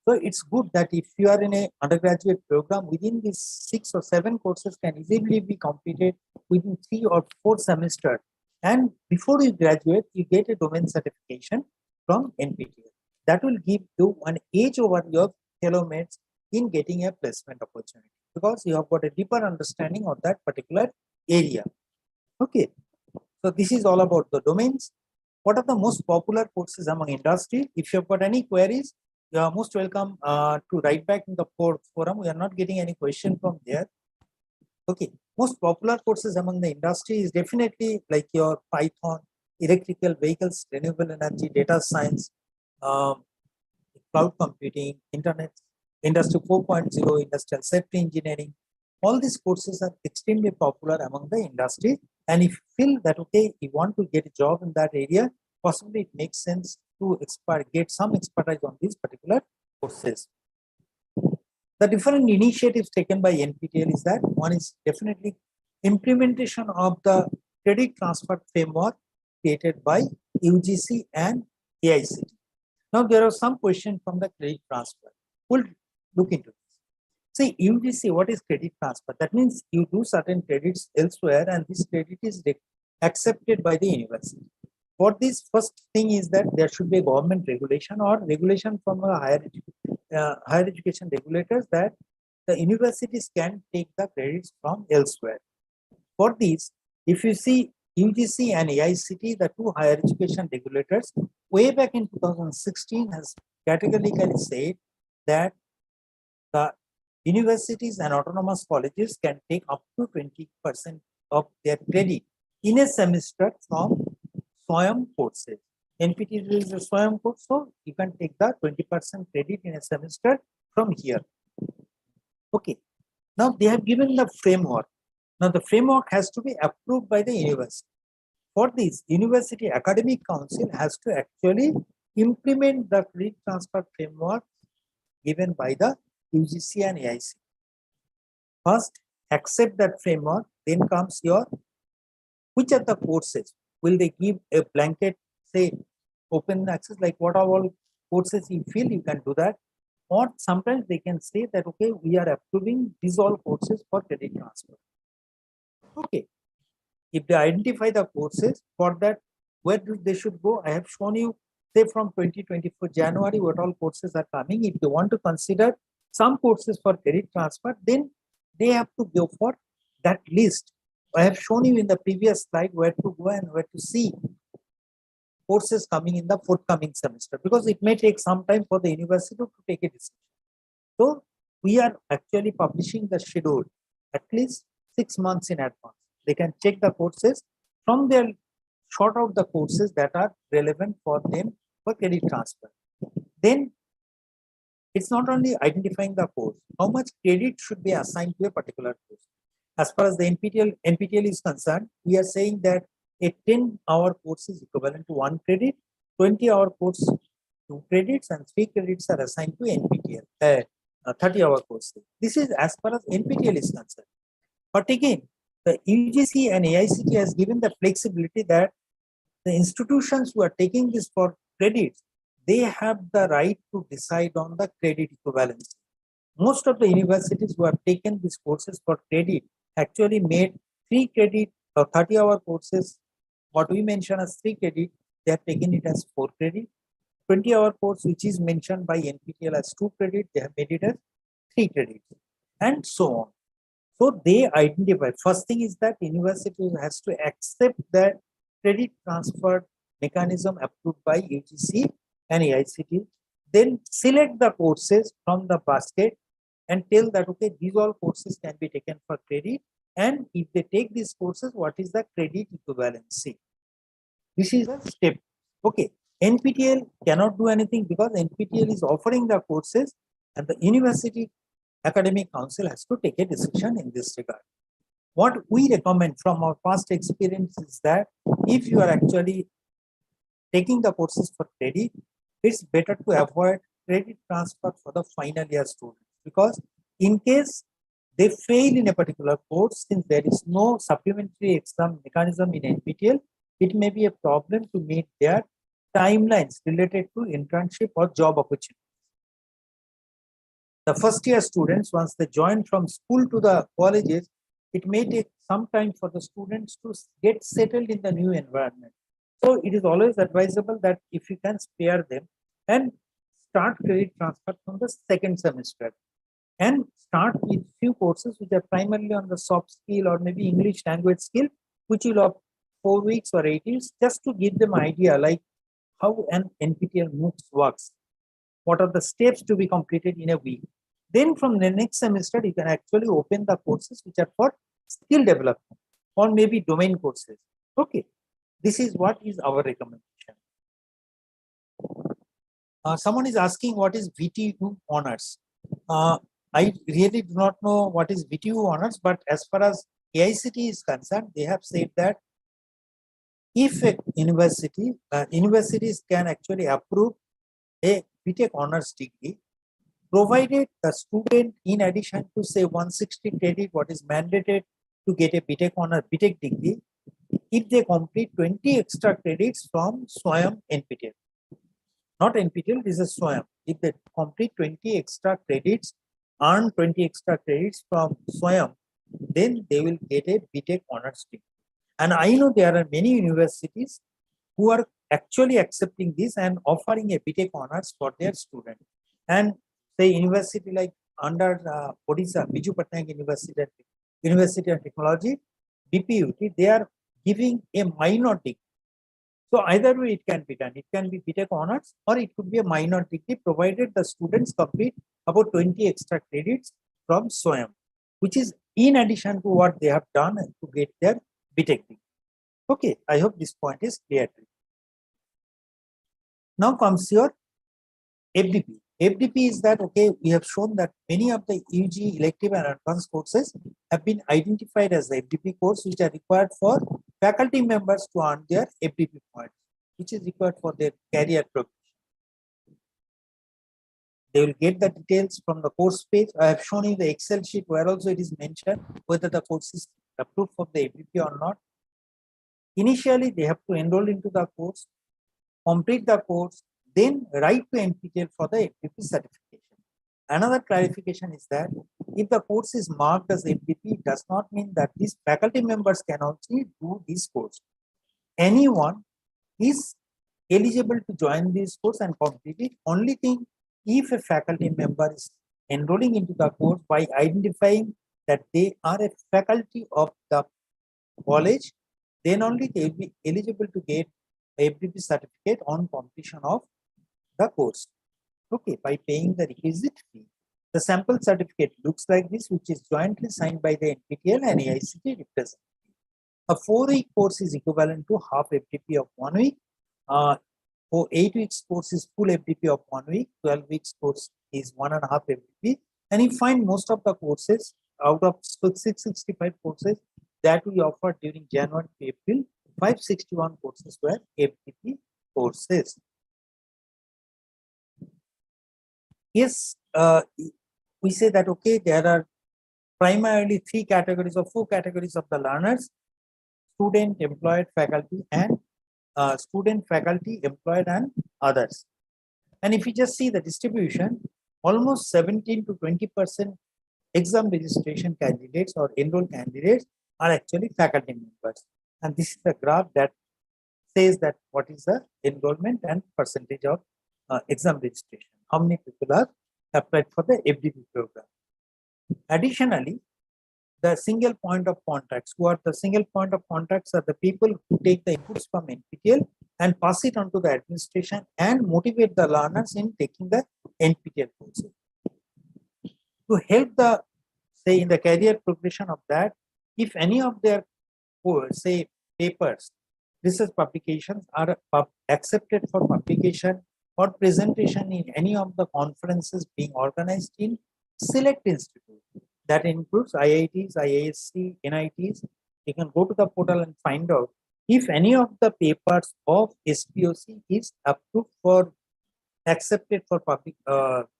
So it's good that if you are in a undergraduate program, within these 6 or 7 courses can easily be completed within 3 or 4 semesters. And before you graduate, you get a domain certification from NPTEL. That will give you an edge over your fellow mates in getting a placement opportunity, because you have got a deeper understanding of that particular area. Okay, so this is all about the domains. What are the most popular courses among industry? If you have got any queries, you are most welcome to write back in the forum. We are not getting any question from there. Okay, most popular courses among the industry is definitely like your Python, electrical vehicles, renewable energy, data science, cloud computing, internet, industry 4.0, industrial safety engineering. All these courses are extremely popular among the industry. And if you feel that, okay, you want to get a job in that area, possibly it makes sense to get some expertise on these particular courses. The different initiatives taken by NPTEL is that one is definitely implementation of the credit transfer framework created by UGC and AICT. Now there are some questions from the credit transfer. We'll look into this. See, UGC, what is credit transfer? That means you do certain credits elsewhere and this credit is accepted by the university. For this, first thing is that there should be a government regulation or regulation from a higher education regulators that the universities can take the credits from elsewhere. For this, if you see UGC and AICT, the two higher education regulators, way back in 2016 has categorically said that the universities and autonomous colleges can take up to 20% of their credit in a semester from SWAYAM courses. NPTEL is a SWAYAM course, so you can take the 20% credit in a semester from here. Okay. Now they have given the framework. Now the framework has to be approved by the university. For this, University Academic Council has to actually implement the credit transfer framework given by the UGC and AIC. First, accept that framework, then comes your, which are the courses? Will they give a blanket, say, open access, like what are all courses you feel you can do that? Or sometimes they can say that, okay, we are approving these all courses for credit transfer. Okay. If they identify the courses for that, where they should go, I have shown you, say from 2024 January, what all courses are coming. If they want to consider some courses for credit transfer, then they have to go for that list. I have shown you in the previous slide where to go and where to see courses coming in the forthcoming semester, because it may take some time for the university to take a decision. So we are actually publishing the schedule at least 6 months in advance. They can check the courses from their sort out the courses that are relevant for them for credit transfer. Then it's not only identifying the course, how much credit should be assigned to a particular course. As far as the NPTEL is concerned, we are saying that a 10-hour course is equivalent to 1 credit, 20-hour course 2 credits, and 3 credits are assigned to NPTEL, 30-hour course. This is as far as NPTEL is concerned. But again, the UGC and AICT has given the flexibility that the institutions who are taking this for credits, they have the right to decide on the credit equivalence. Most of the universities who have taken these courses for credit actually made 3 credit or 30-hour courses. What we mention as 3 credit, they have taken it as 4 credit. 20-hour course, which is mentioned by NPTEL as 2 credit, they have made it as 3 credits, and so on. So they identify. First thing is that university has to accept that credit transfer mechanism approved by UGC and AICT. Then select the courses from the basket and tell that, okay, these all courses can be taken for credit. And if they take these courses, what is the credit equivalency? This is a step. Okay, NPTEL cannot do anything because NPTEL is offering the courses and the University Academic Council has to take a decision in this regard. What we recommend from our past experience is that if you are actually taking the courses for credit, it's better to avoid credit transfer for the final year students, because in case they fail in a particular course, since there is no supplementary exam mechanism in NPTEL, it may be a problem to meet their timelines related to internship or job opportunities. The first year students, once they join from school to the colleges, it may take some time for the students to get settled in the new environment. So it is always advisable that if you can spare them and start credit transfer from the second semester and start with few courses which are primarily on the soft skill or maybe English language skill, which will have 4 weeks or 8 weeks, just to give them idea like how an NPTEL MOOCs works. What are the steps to be completed in a week? Then from the next semester, you can actually open the courses which are for skill development or maybe domain courses. Okay, this is what is our recommendation. Someone is asking what is VTU honors. I really do not know what is VTU honors, but as far as AICT is concerned, they have said that if a universities can actually approve a BTech honors degree provided the student, in addition to say 160 credit, what is mandated to get a BTech honor, BTech degree, if they complete 20 extra credits from SWAYAM NPTEL. Not NPTEL, this is SWAYAM. If they complete 20 extra credits, earn 20 extra credits from SWAYAM, then they will get a BTech honors degree. And I know there are many universities who are actually accepting this and offering a BTech honors for their students. And say university like under Odisha, Biju Patnaik University of Technology, BPUT, they are giving a minor degree. So either way it can be done. It can be BTech honors or it could be a minor degree, provided the students complete about 20 extra credits from SWAYAM, which is in addition to what they have done to get their BTech degree. Okay, I hope this point is clear to you. Now comes your FDP. FDP is that, okay, we have shown that many of the UG elective and advanced courses have been identified as the FDP course, which are required for faculty members to earn their FDP points, which is required for their career progression. They will get the details from the course page. I have shown you the Excel sheet where also it is mentioned whether the course is approved for the FDP or not. Initially, they have to enroll into the course, complete the course, then write to NPTEL for the FDP certification. Another clarification is that if the course is marked as FDP, it does not mean that these faculty members can also do this course. Anyone is eligible to join this course and complete it. Only thing, if a faculty member is enrolling into the course by identifying that they are a faculty of the college, then only they will be eligible to get FDP certificate on completion of the course. Okay, by paying the requisite fee. The sample certificate looks like this, which is jointly signed by the NPTEL and AICT representative. A 4-week course is equivalent to half FDP of 1 week. For 8 weeks course is full FDP of 1 week. 12 weeks course is 1.5 FDP. And you find most of the courses out of 665 courses that we offered during January to April, 561 courses were FDP courses. Yes, we say that, okay, there are primarily 3 categories or 4 categories of the learners: student, employed, faculty, and student, faculty, employed, and others. And if you just see the distribution, almost 17 to 20% exam registration candidates or enrolled candidates are actually faculty members. And this is the graph that says that what is the enrollment and percentage of exam registration. How many people are applied for the FDP program? Additionally, the single point of contacts. Who are the single point of contacts? Are the people who take the inputs from NPTEL and pass it on to the administration and motivate the learners in taking the NPTEL courses. To help the, say, in the career progression of that, if any of their, say, papers, research publications are accepted for publication or presentation in any of the conferences being organized in select institutes. That includes IITs, IISc, NITs. You can go to the portal and find out if any of the papers of SPUC is approved for accepted for public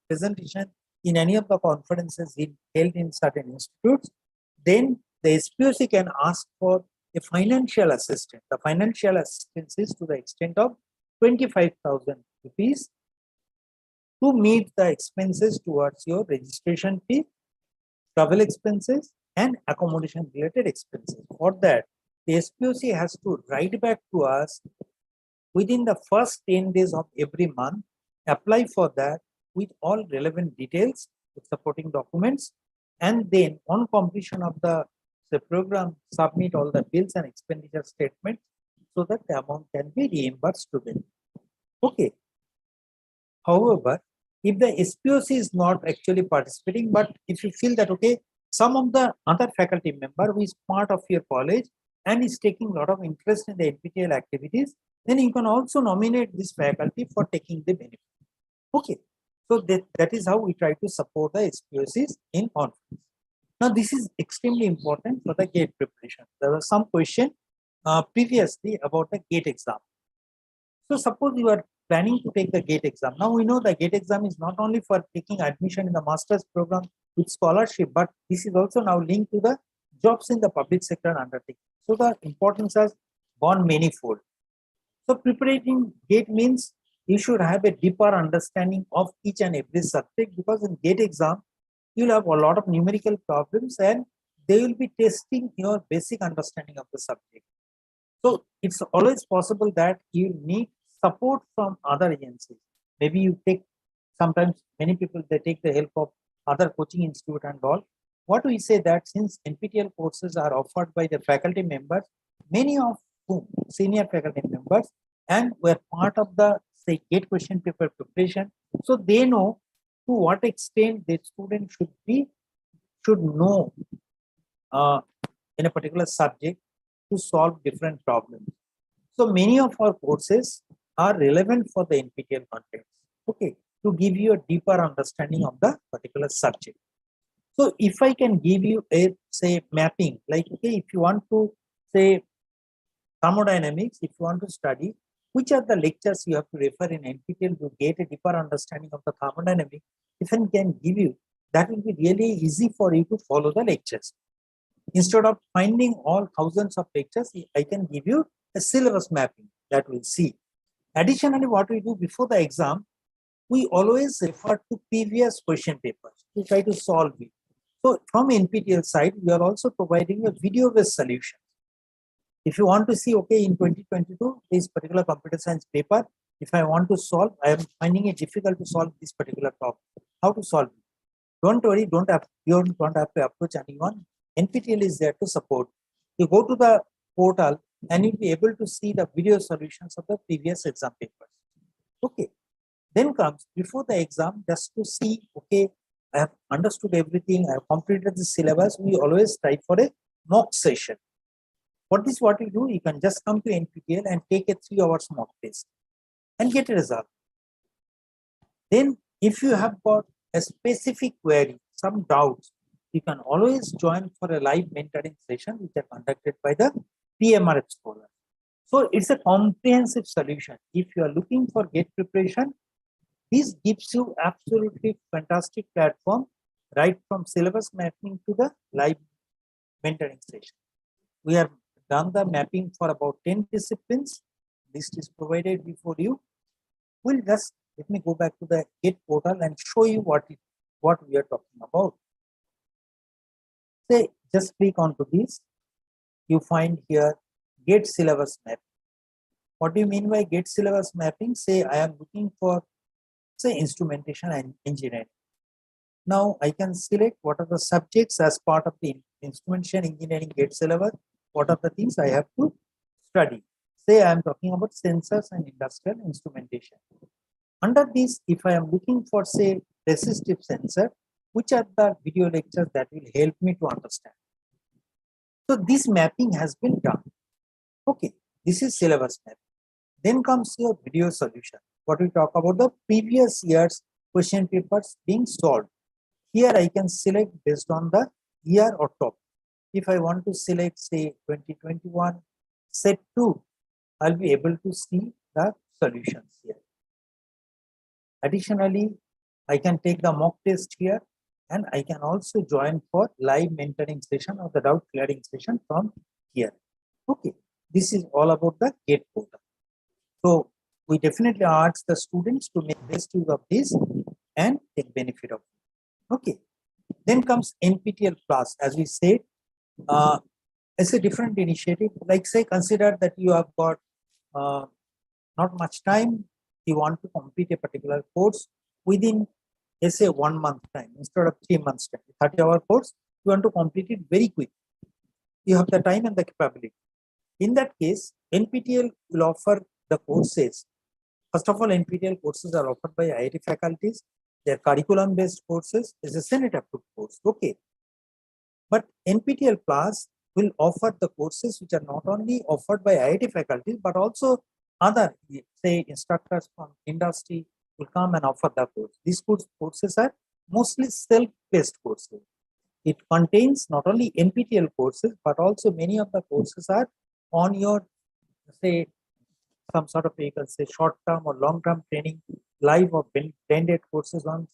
presentation in any of the conferences held in certain institutes. Then the SPUC can ask for a financial assistance. The financial assistance is to the extent of 25,000 rupees to meet the expenses towards your registration fee, travel expenses, and accommodation related expenses. For that, the SPUC has to write back to us within the first 10 days of every month, apply for that with all relevant details, with supporting documents, and then on completion of the program, submit all the bills and expenditure statements so that the amount can be reimbursed to them. Okay. However, if the SPUC is not actually participating, but if you feel that, okay, some of the other faculty member who is part of your college and is taking a lot of interest in the NPTEL activities, then you can also nominate this faculty for taking the benefit. Okay. So that is how we try to support the SPUCs in conference. Now, this is extremely important for the GATE preparation. There was some question previously about the GATE exam. So suppose you are planning to take the GATE exam. Now we know the GATE exam is not only for taking admission in the master's program with scholarship, but this is also now linked to the jobs in the public sector undertaking. So the importance has gone manifold. So preparing GATE means you should have a deeper understanding of each and every subject, because in GATE exam, you'll have a lot of numerical problems and they will be testing your basic understanding of the subject. So it's always possible that you need support from other agencies. Maybe you take, sometimes many people, they take the help of other coaching institute and all. What we say that since NPTEL courses are offered by the faculty members, many of whom senior faculty members, and were part of the say GATE question paper preparation, so they know to what extent the student should know in a particular subject to solve different problems. So many of our courses are relevant for the NPTEL context, okay, to give you a deeper understanding of the particular subject. So if I can give you a say mapping, like okay, if you want to say thermodynamics, if you want to study, which are the lectures you have to refer in NPTEL to get a deeper understanding of the thermodynamics, if I can give you, that will be really easy for you to follow the lectures. Instead of finding all thousands of lectures, I can give you a syllabus mapping that we'll see. Additionally, what we do before the exam, we always refer to previous question papers to try to solve it. So from NPTEL side, we are also providing a video-based solution. If you want to see, okay, in 2022, this particular computer science paper, if I want to solve, I am finding it difficult to solve this particular topic. How to solve it? Don't worry, you don't have to approach anyone. NPTEL is there to support. You go to the portal and you'll be able to see the video solutions of the previous exam papers. Okay. Then comes before the exam, just to see, okay, I have understood everything, I have completed the syllabus. We always try for a mock session. What is what you do? You can just come to NPTEL and take a 3 hours mock test and get a result. Then if you have got a specific query, some doubts, you can always join for a live mentoring session which are conducted by the PMRF scholar. So it's a comprehensive solution. If you are looking for GATE preparation, this gives you absolutely fantastic platform right from syllabus mapping to the live mentoring session. We have done the mapping for about 10 disciplines. List is provided before you. We'll just, let me go back to the GATE portal and show you what we are talking about. Say, just click onto this. You find here GATE syllabus mapping. What do you mean by GATE syllabus mapping? Say, I am looking for, say, instrumentation and engineering. Now, I can select what are the subjects as part of the instrumentation engineering GATE syllabus. What are the things I have to study? Say, I am talking about sensors and industrial instrumentation. Under this, if I am looking for, say, resistive sensor, which are the video lectures that will help me to understand? So this mapping has been done. Okay, this is syllabus mapping. Then comes your video solution. What we talk about the previous year's question papers being solved. Here I can select based on the year or topic. If I want to select, say, 2021 set 2, I'll be able to see the solutions here. Additionally, I can take the mock test here, and I can also join for live mentoring session or the doubt clearing session from here. Okay, this is all about the GATE portal. So we definitely urge the students to make best use of this and take benefit of it. Okay, then comes NPTEL Plus. As we said, it's a different initiative. Like say, consider that you have got not much time. You want to complete a particular course within, let's say, 1 month time instead of 3 months time. 30-hour course, you want to complete it very quick. You have the time and the capability. In that case, NPTEL will offer the courses. First of all, NPTEL courses are offered by IIT faculties. They are curriculum-based courses. It's a Senate-approved course. Okay. But NPTEL Plus will offer the courses which are not only offered by IIT faculties, but also other, say, instructors from industry will come and offer the course. These courses are mostly self-paced courses. It contains not only NPTEL courses, but also many of the courses are on your, say, some sort of, you can say, short-term or long-term training, live or blended courses on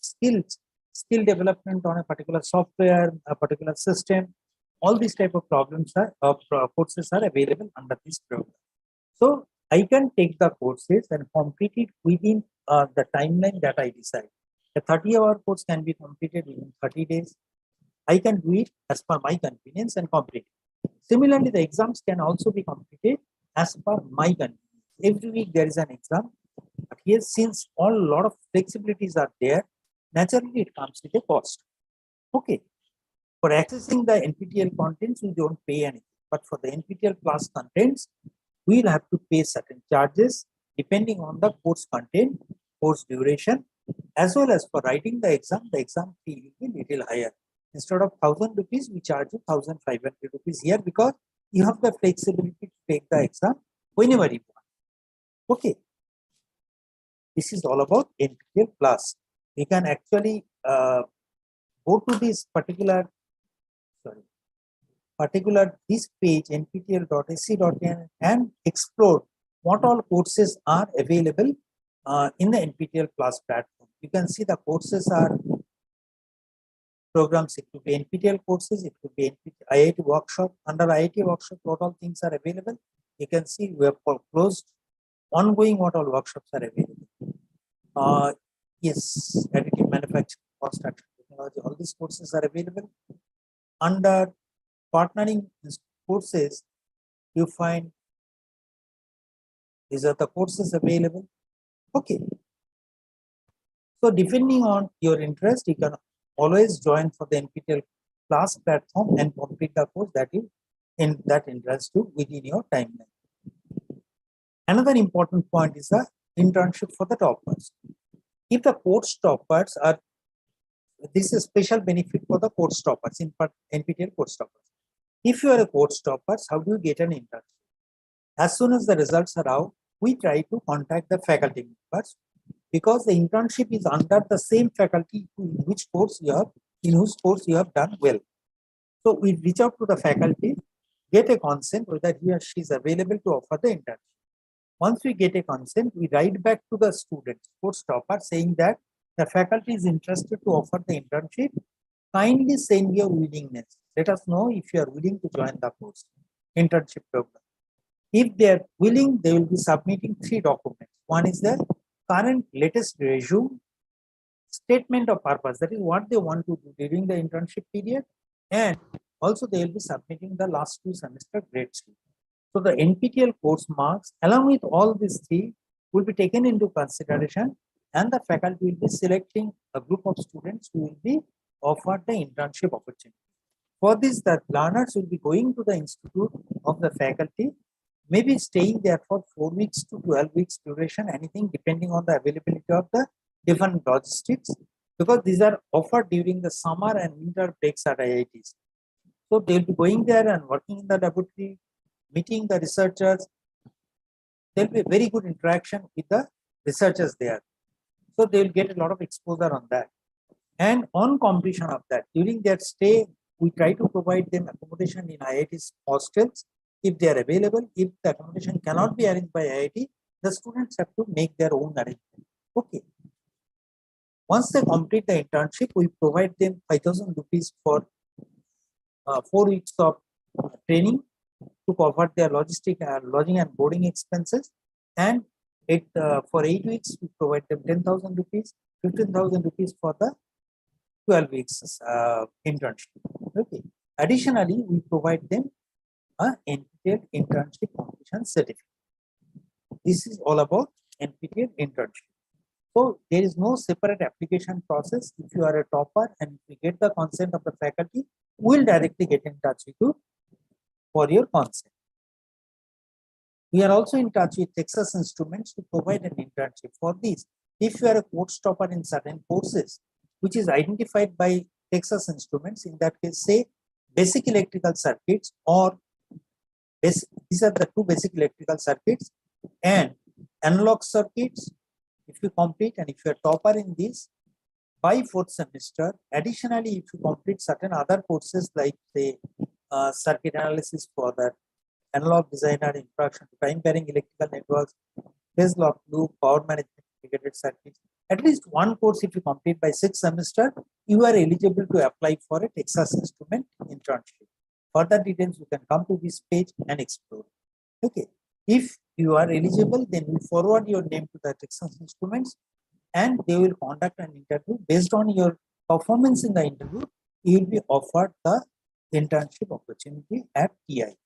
skills, skill development on a particular software, a particular system. All these type of problems are courses are available under this program. So I can take the courses and complete it within the timeline that I decide. A 30-hour course can be completed within 30 days. I can do it as per my convenience and complete it. Similarly, the exams can also be completed as per my convenience. Every week there is an exam. But here, since a lot of flexibilities are there, naturally it comes with a cost. Okay. For accessing the NPTEL contents, we don't pay anything. But for the NPTEL class contents, we'll have to pay certain charges depending on the course content, course duration, as well as for writing the exam fee will be little higher. Instead of 1,000 rupees, we charge you 1,500 rupees here because you have the flexibility to take the exam whenever you want. Okay. This is all about NPTEL Plus. You can actually go to this particular this page nptel.ac.in and explore what all courses are available in the NPTEL Plus platform. You can see the courses are programs. It could be NPTEL courses, it could be IIT workshop. Under IIT workshop, what all things are available. You can see we have closed ongoing what all workshops are available. Yes, additive manufacturing, construction technology, all these courses are available. Under partnering courses, you find these are the courses available. Okay. So depending on your interest, you can always join for the NPTEL class platform and complete the course that you interest you within your timeline. Another important point is the internship for the toppers. If the course toppers are, this is a special benefit for the course toppers in NPTEL course toppers. If you are a course toppers, how do you get an internship? As soon as the results are out, we try to contact the faculty members because the internship is under the same faculty in whose course you have done well. So we reach out to the faculty, get a consent whether he or she is available to offer the internship. Once we get a consent, we write back to the student, course topper, saying that the faculty is interested to offer the internship. Kindly send your willingness. Let us know if you are willing to join the course internship program. If they are willing, they will be submitting 3 documents. One is the current latest resume, statement of purpose, that is what they want to do during the internship period, and also they will be submitting the last 2 semester grades. So the NPTEL course marks along with all these 3 will be taken into consideration, and the faculty will be selecting a group of students who will be offered the internship opportunity. For this, the learners will be going to the institute of the faculty, maybe staying there for 4 weeks to 12 weeks duration, anything depending on the availability of the different logistics, because these are offered during the summer and winter breaks at IITs. So they'll be going there and working in the laboratory, meeting the researchers. There'll be a very good interaction with the researchers there. So they'll get a lot of exposure on that. And on completion of that, during their stay, we try to provide them accommodation in IIT's hostels if they are available. If the accommodation cannot be arranged by IIT, the students have to make their own arrangement. Okay. Once they complete the internship, we provide them 5,000 rupees for 4 weeks of training to cover their logistic, lodging and boarding expenses. And for 8 weeks, we provide them 10,000 rupees, 15,000 rupees for the 12 weeks internship. Okay. Additionally, we provide them an NPTEL internship completion certificate. This is all about NPTEL internship. So there is no separate application process. If you are a topper and we get the consent of the faculty, we'll directly get in touch with you for your consent. We are also in touch with Texas Instruments to provide an internship for this. If you are a course topper in certain courses, which is identified by Texas Instruments, in that case, say basic electrical circuits, or these are the 2 basic electrical circuits, and analog circuits. If you complete and if you are topper in this by 4th semester, additionally, if you complete certain other courses like say circuit analysis for the analog designer, introduction to time pairing electrical networks, phase lock loop, power management, integrated circuits. At least one course, if you complete by 6th semester, you are eligible to apply for a Texas Instrument internship. Further details, you can come to this page and explore. Okay. If you are eligible, then you forward your name to the Texas Instruments and they will conduct an interview. Based on your performance in the interview, you will be offered the internship opportunity at TI.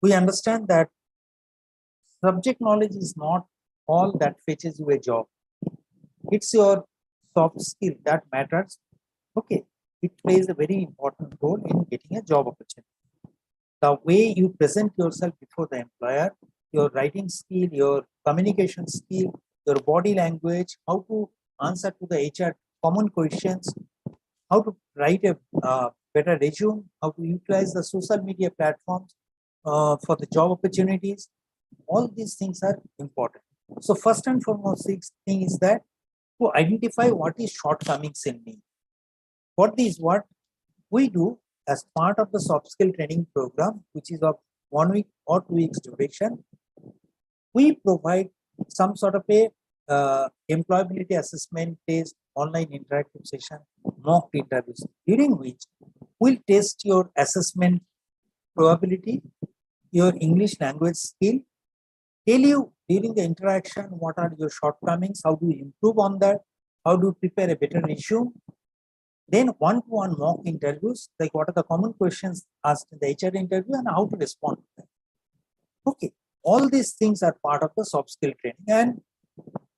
We understand that subject knowledge is not all that fetches you a job. It's your soft skill that matters. Okay, it plays a very important role in getting a job opportunity. The way you present yourself before the employer, your writing skill, your communication skill, your body language, how to answer to the HR common questions, how to write a better resume, how to utilize the social media platforms for the job opportunities. All these things are important. So first and foremost thing is that to identify what is shortcomings in me. What we do as part of the soft skill training program, which is of 1 week or 2 weeks duration, we provide some sort of a employability assessment test, online interactive session, mock interviews, during which we'll test your assessment probability, your English language skill, tell you during the interaction what are your shortcomings, how do you improve on that, how do you prepare a better resume. Then one-to-one mock interviews, like what are the common questions asked in the HR interview and how to respond to them. Okay, all these things are part of the soft skill training. And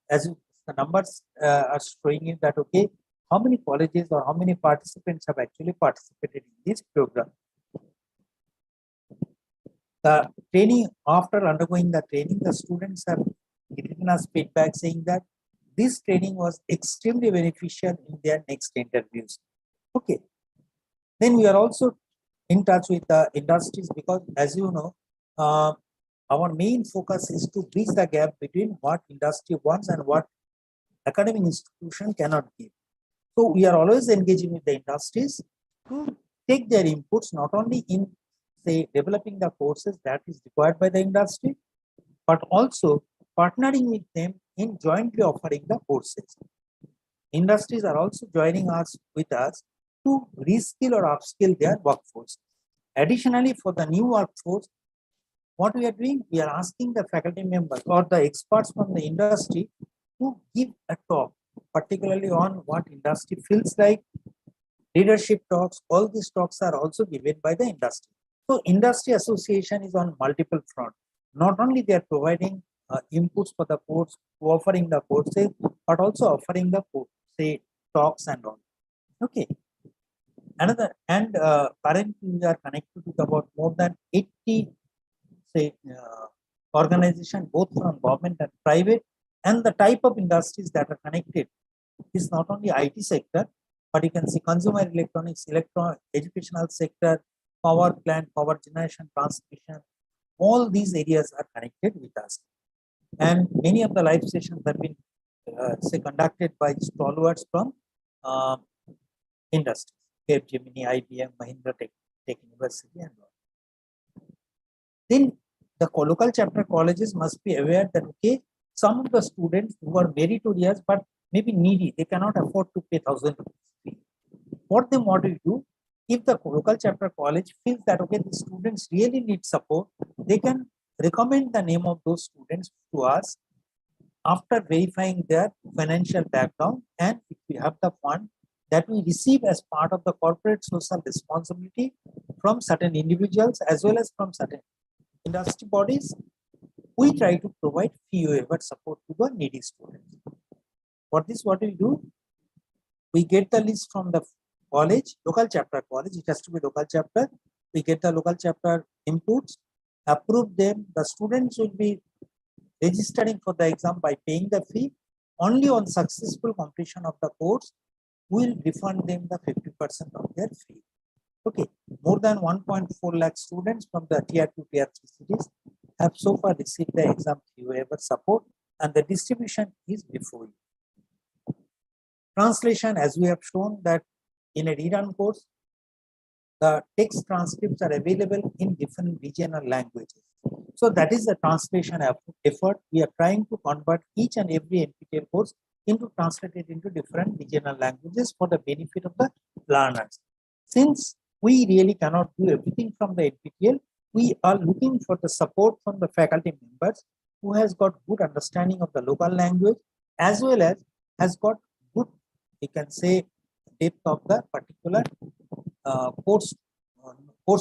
as the numbers are showing you that, okay, how many colleges or how many participants have actually participated in this program. The training, after undergoing the training, the students have given us feedback saying that this training was extremely beneficial in their next interviews. Okay. Then we are also in touch with the industries because, as you know, our main focus is to bridge the gap between what industry wants and what academic institution cannot give. So we are always engaging with the industries to take their inputs not only in, say, developing the courses that is required by the industry, but also partnering with them in jointly offering the courses. Industries are also joining us with us to reskill or upskill their workforce. Additionally, for the new workforce, what we are doing, we are asking the faculty members or the experts from the industry to give a talk, particularly on what industry feels like, leadership talks. All these talks are also given by the industry. So industry association is on multiple fronts. Not only they are providing inputs for the course, offering the courses, but also offering the, say, talks and all. Okay. Another, and currently we are connected with about more than 80, say, organizations, both from government and private, and the type of industries that are connected is not only IT sector, but you can see consumer electronics, educational sector, power plant, power generation, transmission. All these areas are connected with us. And many of the live sessions have been, say, conducted by stalwarts from industries, Gemini, IBM, Mahindra Tech University, and all. Then the local chapter colleges must be aware that, okay, some of the students who are meritorious but maybe needy, they cannot afford to pay 1,000 rupees. What they want to do, if the local chapter college feels that, okay, the students really need support, they can recommend the name of those students to us after verifying their financial background, and if we have the fund that we receive as part of the corporate social responsibility from certain individuals as well as from certain industry bodies, we try to provide fee waiver support to the needy students. For this, what we do, we get the list from the college, local chapter college, it has to be local chapter. We get the local chapter inputs, approve them. The students will be registering for the exam by paying the fee. Only on successful completion of the course, we will refund them the 50% of their fee. Okay, more than 1.4 lakh students from the tier 2, tier 3 cities have so far received the exam fee waiver support, and the distribution is before you. Translation, as we have shown that in a rerun course, the text transcripts are available in different regional languages. So that is the translation effort. We are trying to convert each and every NPTEL course into translated into different regional languages for the benefit of the learners. Since we really cannot do everything from the NPTEL, we are looking for the support from the faculty members who has got good understanding of the local language as well as has got good, you can say, depth of the particular course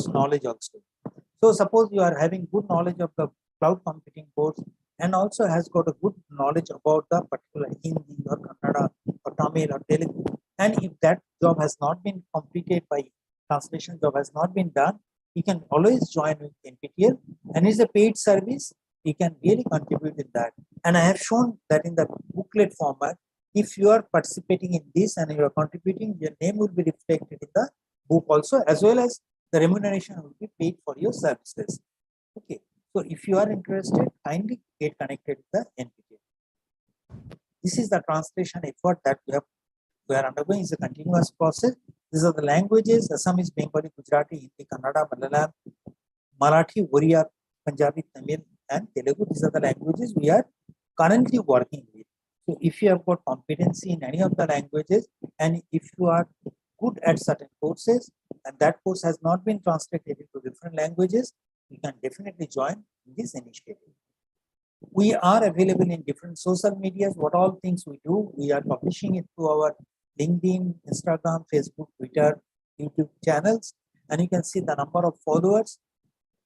knowledge also. So suppose you are having good knowledge of the cloud computing course and also has got a good knowledge about the particular Hindi or Kannada or Tamil or Telugu, and if that job has not been completed by translation job has not been done, you can always join with NPTEL, and it's a paid service. You can really contribute in that. And I have shown that in the booklet format, if you are participating in this and you are contributing, your name will be reflected in the book also, as well as the remuneration will be paid for your services. Okay, so if you are interested, kindly get connected with the NPTEL. This is the translation effort that we are undergoing. Is a continuous process. These are the languages: Assamese, Bengali, Gujarati, Hindi, Kannada, Malayalam, Marathi, Oriya, Punjabi, Tamil, and Telugu. These are the languages we are currently working with. So if you have got competency in any of the languages, and if you are good at certain courses, and that course has not been translated into different languages, you can definitely join this initiative. We are available in different social medias. What all things we do, we are publishing it to our LinkedIn, Instagram, Facebook, Twitter, YouTube channels, and you can see the number of followers,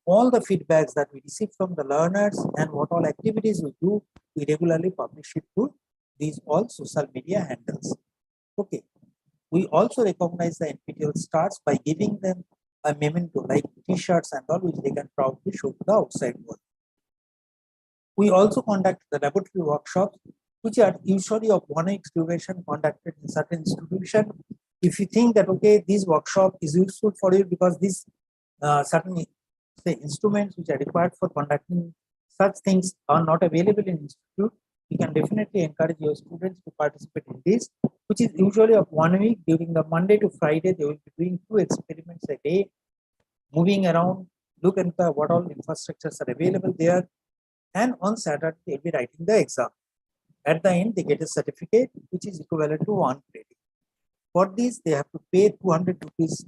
all the feedbacks that we receive from the learners, and what all activities we do, we regularly publish it to these all social media handles. Okay. We also recognize the NPTEL stars by giving them a memento like t-shirts and all, which they can proudly show to the outside world. We also conduct the laboratory workshops, which are usually of 1 week's duration, conducted in certain institution. If you think that, okay, this workshop is useful for you because these certain instruments which are required for conducting such things are not available in institute, you can definitely encourage your students to participate in this, which is usually of 1 week. During the Monday to Friday, they will be doing 2 experiments a day, moving around, look at what all infrastructures are available there, and on Saturday, they'll be writing the exam. At the end, they get a certificate, which is equivalent to 1 credit. For this, they have to pay 200 rupees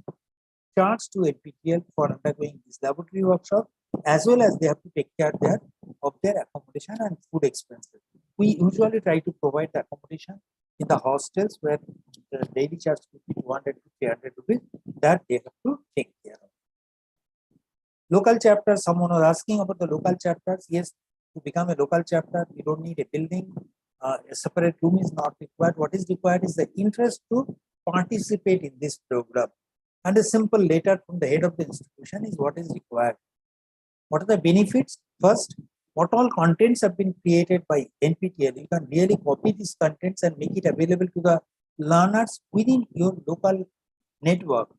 charge to NPTEL for undergoing this laboratory workshop, as well as they have to take care of their accommodation and food expenses. We usually try to provide the accommodation in the hostels where the daily charge could be 200 to 300 rupees that they have to take care of. Local chapters, someone was asking about the local chapters. Yes, to become a local chapter, you don't need a building. A separate room is not required. What is required is the interest to participate in this program. And a simple letter from the head of the institution is what is required. What are the benefits? First, what all contents have been created by NPTEL? You can really copy these contents and make it available to the learners within your local network.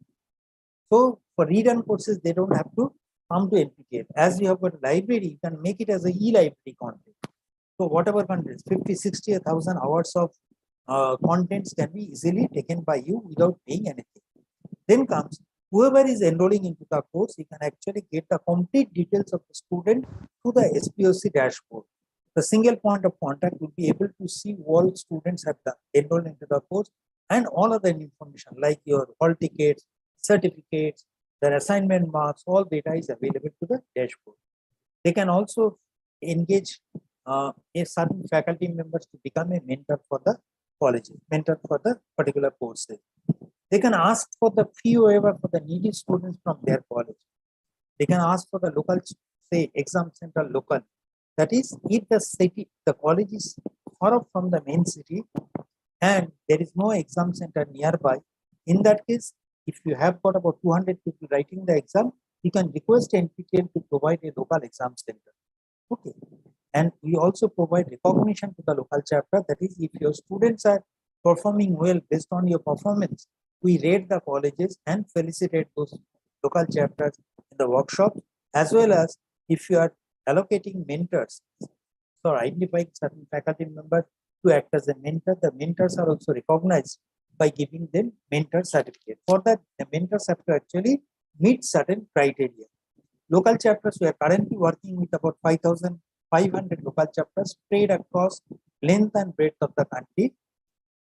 So for read-on courses, they don't have to come to NPTEL. As you have got a library, you can make it as a e-library content. So whatever contents, 50, 60, 1,000 hours of contents can be easily taken by you without paying anything. Then comes whoever is enrolling into the course, you can actually get the complete details of the student through the SPUC dashboard. The single point of contact will be able to see all students have enrolled into the course and all other information like your hall tickets, certificates, their assignment marks, all data is available to the dashboard. They can also engage a certain faculty members to become a mentor for the college, mentor for the particular courses. They can ask for the fee waiver for the needy students from their college. They can ask for the local, say, exam center local. That is, if the city, the college is far off from the main city and there is no exam center nearby, in that case, if you have got about 200 people writing the exam, you can request NPTEL to provide a local exam center. Okay. And we also provide recognition to the local chapter. That is, if your students are performing well based on your performance, we rate the colleges and felicitate those local chapters in the workshop, as well as if you are allocating mentors, so identifying certain faculty members to act as a mentor, the mentors are also recognized by giving them mentor certificate. For that, the mentors have to actually meet certain criteria. Local chapters, we are currently working with about 5,500 local chapters spread across length and breadth of the country.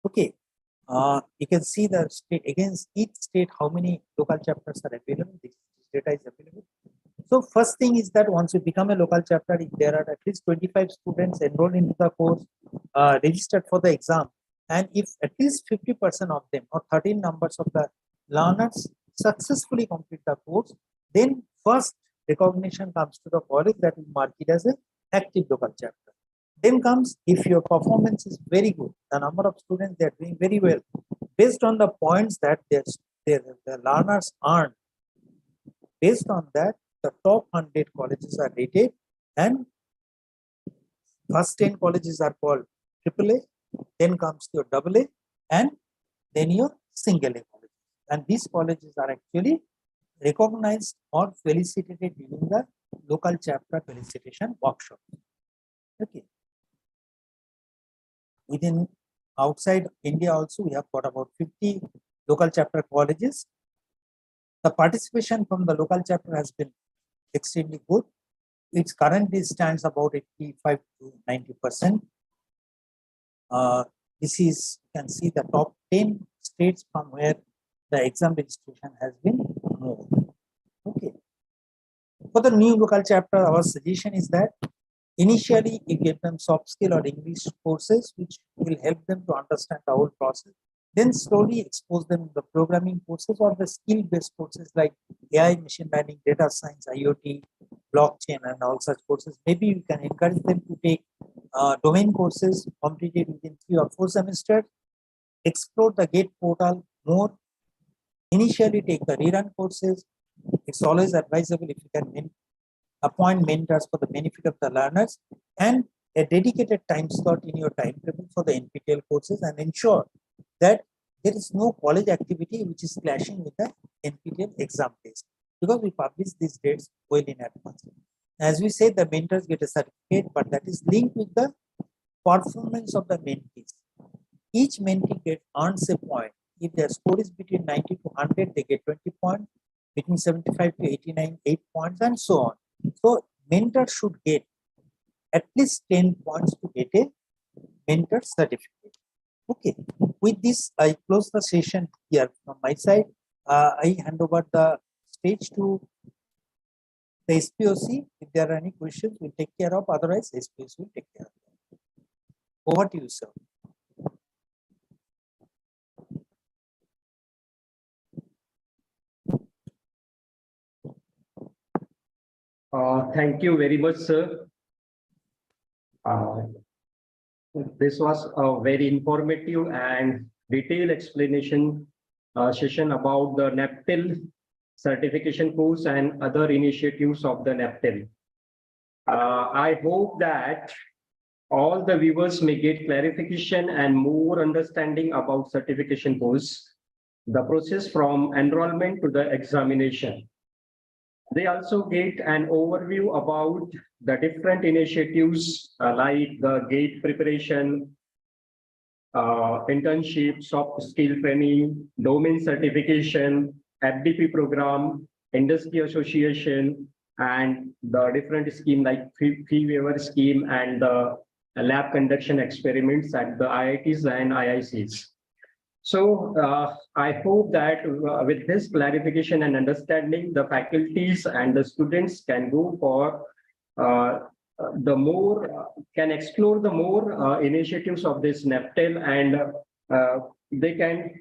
Okay, you can see the state against each state how many local chapters are available. This data is available. So first thing is that once you become a local chapter, if there are at least 25 students enrolled into the course, registered for the exam, and if at least 50% of them or 13 numbers of the learners successfully complete the course, then first recognition comes to the college that will mark it as an active local chapter. Then comes if your performance is very good, the number of students they are doing very well, based on the points that the learners earn. Based on that, the top 100 colleges are rated, and first 10 colleges are called AAA, then comes your AA, and then your single A colleges. And these colleges are actually recognized or felicitated during the local chapter felicitation workshop. Okay. Within outside India also, we have got about 50 local chapter colleges. The participation from the local chapter has been extremely good. It currently stands about 85 to 90%. This is, you can see the top 10 states from where the exam registration has been moved. Okay. For the new local chapter, our suggestion is that initially you give them soft skill or English courses, which will help them to understand the whole process. Then slowly expose them to the programming courses or the skill-based courses like AI, machine learning, data science, IoT, blockchain, and all such courses. Maybe you can encourage them to take domain courses completed within 3 or 4 semesters, explore the GATE portal more, initially take the rerun courses. It's always advisable if you can appoint mentors for the benefit of the learners, and a dedicated time slot in your timetable for the NPTEL courses, and ensure that there is no college activity which is clashing with the NPTEL exam days, because we publish these dates well in advance. As we say, the mentors get a certificate, but that is linked with the performance of the mentees. Each mentee earns a point. If their score is between 90 to 100, they get 20 points, between 75 to 89, 8 points, and so on. So mentor should get at least 10 points to get a mentor certificate. Okay, with this, I close the session here from my side. I hand over the stage to the SPUC. If there are any questions, we'll take care of. Otherwise, SPUC will take care of them. Over to you, sir. Thank you very much, sir. This was a very informative and detailed explanation session about the NPTEL certification course and other initiatives of the NPTEL. I hope that all the viewers may get clarification and more understanding about certification course, the process from enrollment to the examination. They also get an overview about the different initiatives like the GATE preparation, internship, soft skill training, domain certification, FDP program, industry association, and the different scheme like fee waiver scheme and the lab conduction experiments at the IITs and IICs. So I hope that with this clarification and understanding, the faculties and the students can go for can explore the more initiatives of this NPTEL, and they can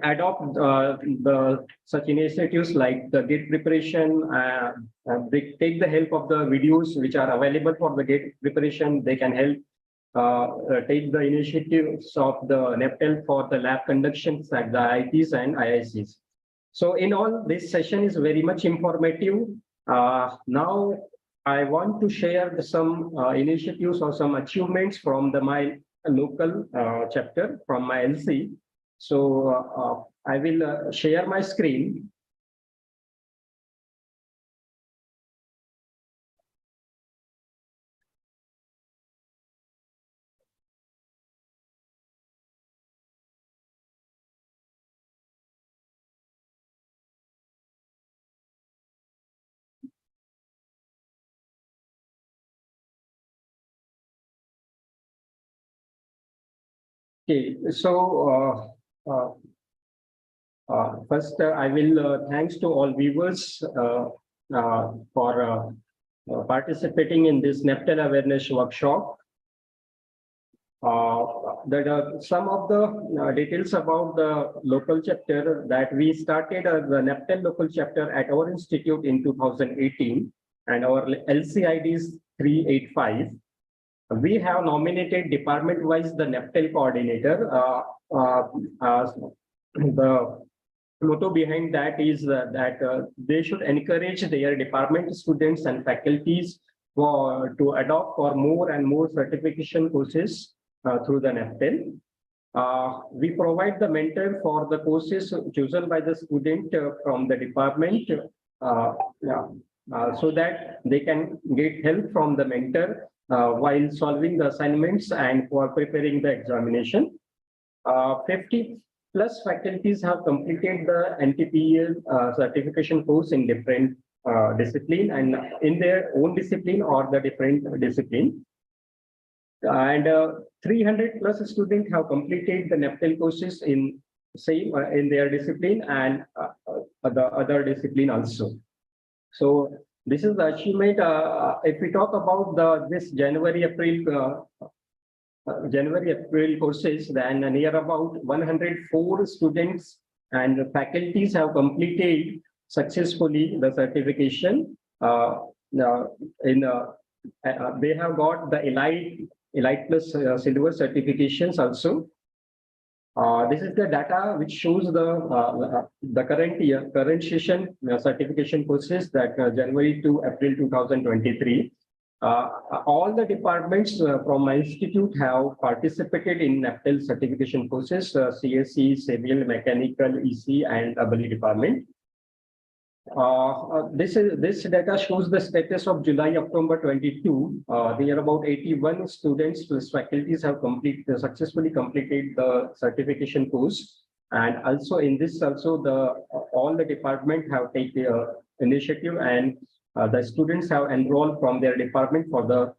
adopt the such initiatives like the GATE preparation. They take the help of the videos which are available for the GATE preparation. They can help take the initiatives of the NPTEL for the lab conductions at the IITs and IICs. So in all, this session is very much informative. Now I want to share some initiatives or some achievements from my local chapter, from my LC. So I will share my screen. Okay, so first I will thanks to all viewers for participating in this NPTEL awareness workshop. Some of the details about the local chapter that we started the NPTEL local chapter at our institute in 2018, and our LCID is 385. We have nominated department-wise the NPTEL coordinator. The motto behind that is that they should encourage their department students and faculties to adopt for more and more certification courses through the NPTEL. We provide the mentor for the courses chosen by the student from the department so that they can get help from the mentor while solving the assignments and for preparing the examination. 50+ faculties have completed the NPTEL certification course in different discipline and in their own discipline or the different discipline. And 300+ students have completed the NPTEL courses in same in their discipline and the other discipline also. So this is the achievement. If we talk about this January-April courses, then near about 104 students and faculties have completed successfully the certification. They have got the Elite Plus Silver certifications also. This is the data which shows the current session certification courses that January to April 2023. All the departments from my institute have participated in NPTEL certification courses, CSE, Civil, Mechanical, EC, and ABLE department. This data shows the status of July-October 22. There are about 81 students plus faculties have successfully completed the certification course, and also in this all the department have taken initiative and the students have enrolled from their department for the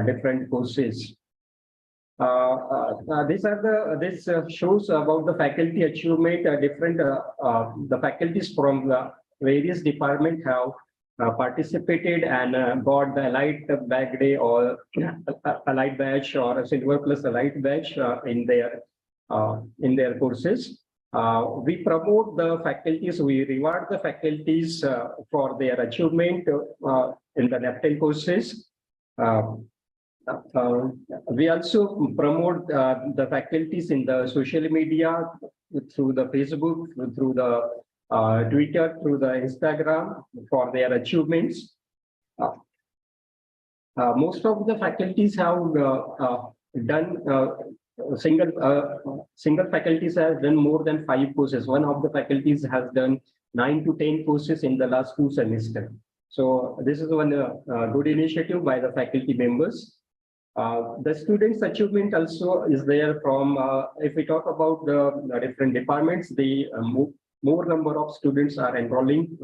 different courses. This shows about the faculty achievement. The faculties from the various departments have participated and got the Elite Bag Day or Elite Badge or a Silver Plus Elite Badge in their courses. We promote the faculties, we reward the faculties for their achievement in the NPTEL courses. We also promote the faculties in the social media through the Facebook, through the Twitter, through the Instagram for their achievements. Most of the faculties have done single faculties has done more than 5 courses. One of the faculties has done 9 to 10 courses in the last 2 semesters. So this is one good initiative by the faculty members. The students' achievement also is there from, if we talk about the different departments, the more number of students are enrolling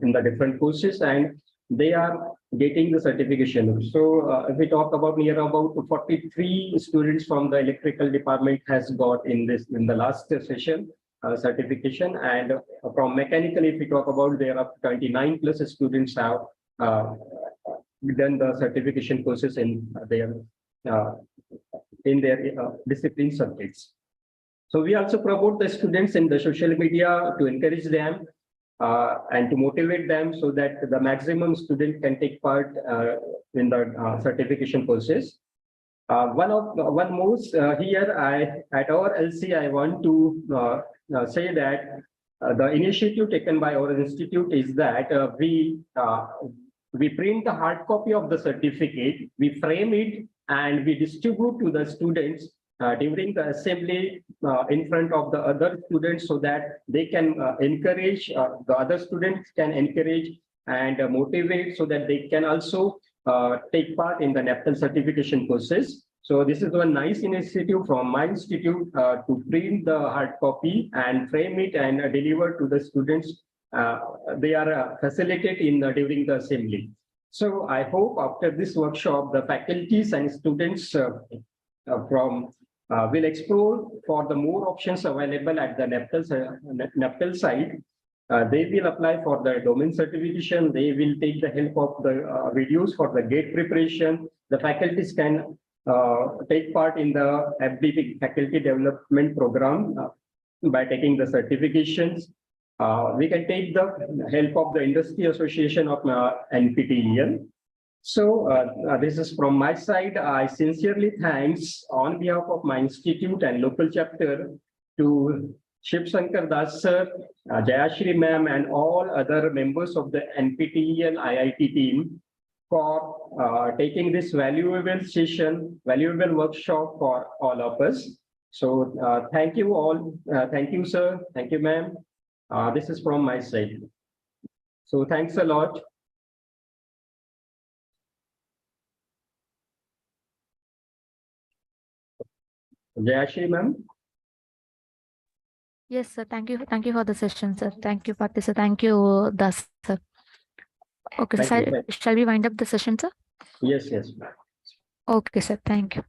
in the different courses and they are getting the certification. So if we talk about near about 43 students from the electrical department has got in the last session certification, and from mechanical, if we talk about, there are 29+ students have done the certification courses in their discipline subjects. So we also promote the students in the social media to encourage them and to motivate them so that the maximum student can take part in the certification courses. One most here at our LC, I want to say that the initiative taken by our institute is that we print the hard copy of the certificate, we frame it, and we distribute to the students during the assembly in front of the other students so that they can encourage, the other students can encourage and motivate so that they can also take part in the NPTEL certification courses. So this is one nice initiative from my institute to print the hard copy and frame it and deliver to the students. They are facilitated during the assembly. So I hope after this workshop, the faculties and students from We'll explore for the more options available at the NPTEL site. They will apply for the domain certification. They will take the help of the videos for the gate preparation. The faculties can take part in the FDP faculty development program by taking the certifications. We can take the help of the industry association of NPTEL. So this is from my side. I sincerely thanks on behalf of my institute and local chapter to Shiv Shankar Das sir, Jayashri ma'am, and all other members of the NPTEL IIT team for taking this valuable session, valuable workshop for all of us. So thank you all. Thank you, sir. Thank you, ma'am. This is from my side. So thanks a lot. Jayashri ma'am. Yes, sir. Thank you. Thank you for the session, sir. Thank you, Partha. Thank you, Das, sir. Okay, Thank you. shall we wind up the session, sir? Yes, yes. Okay, sir. Thank you.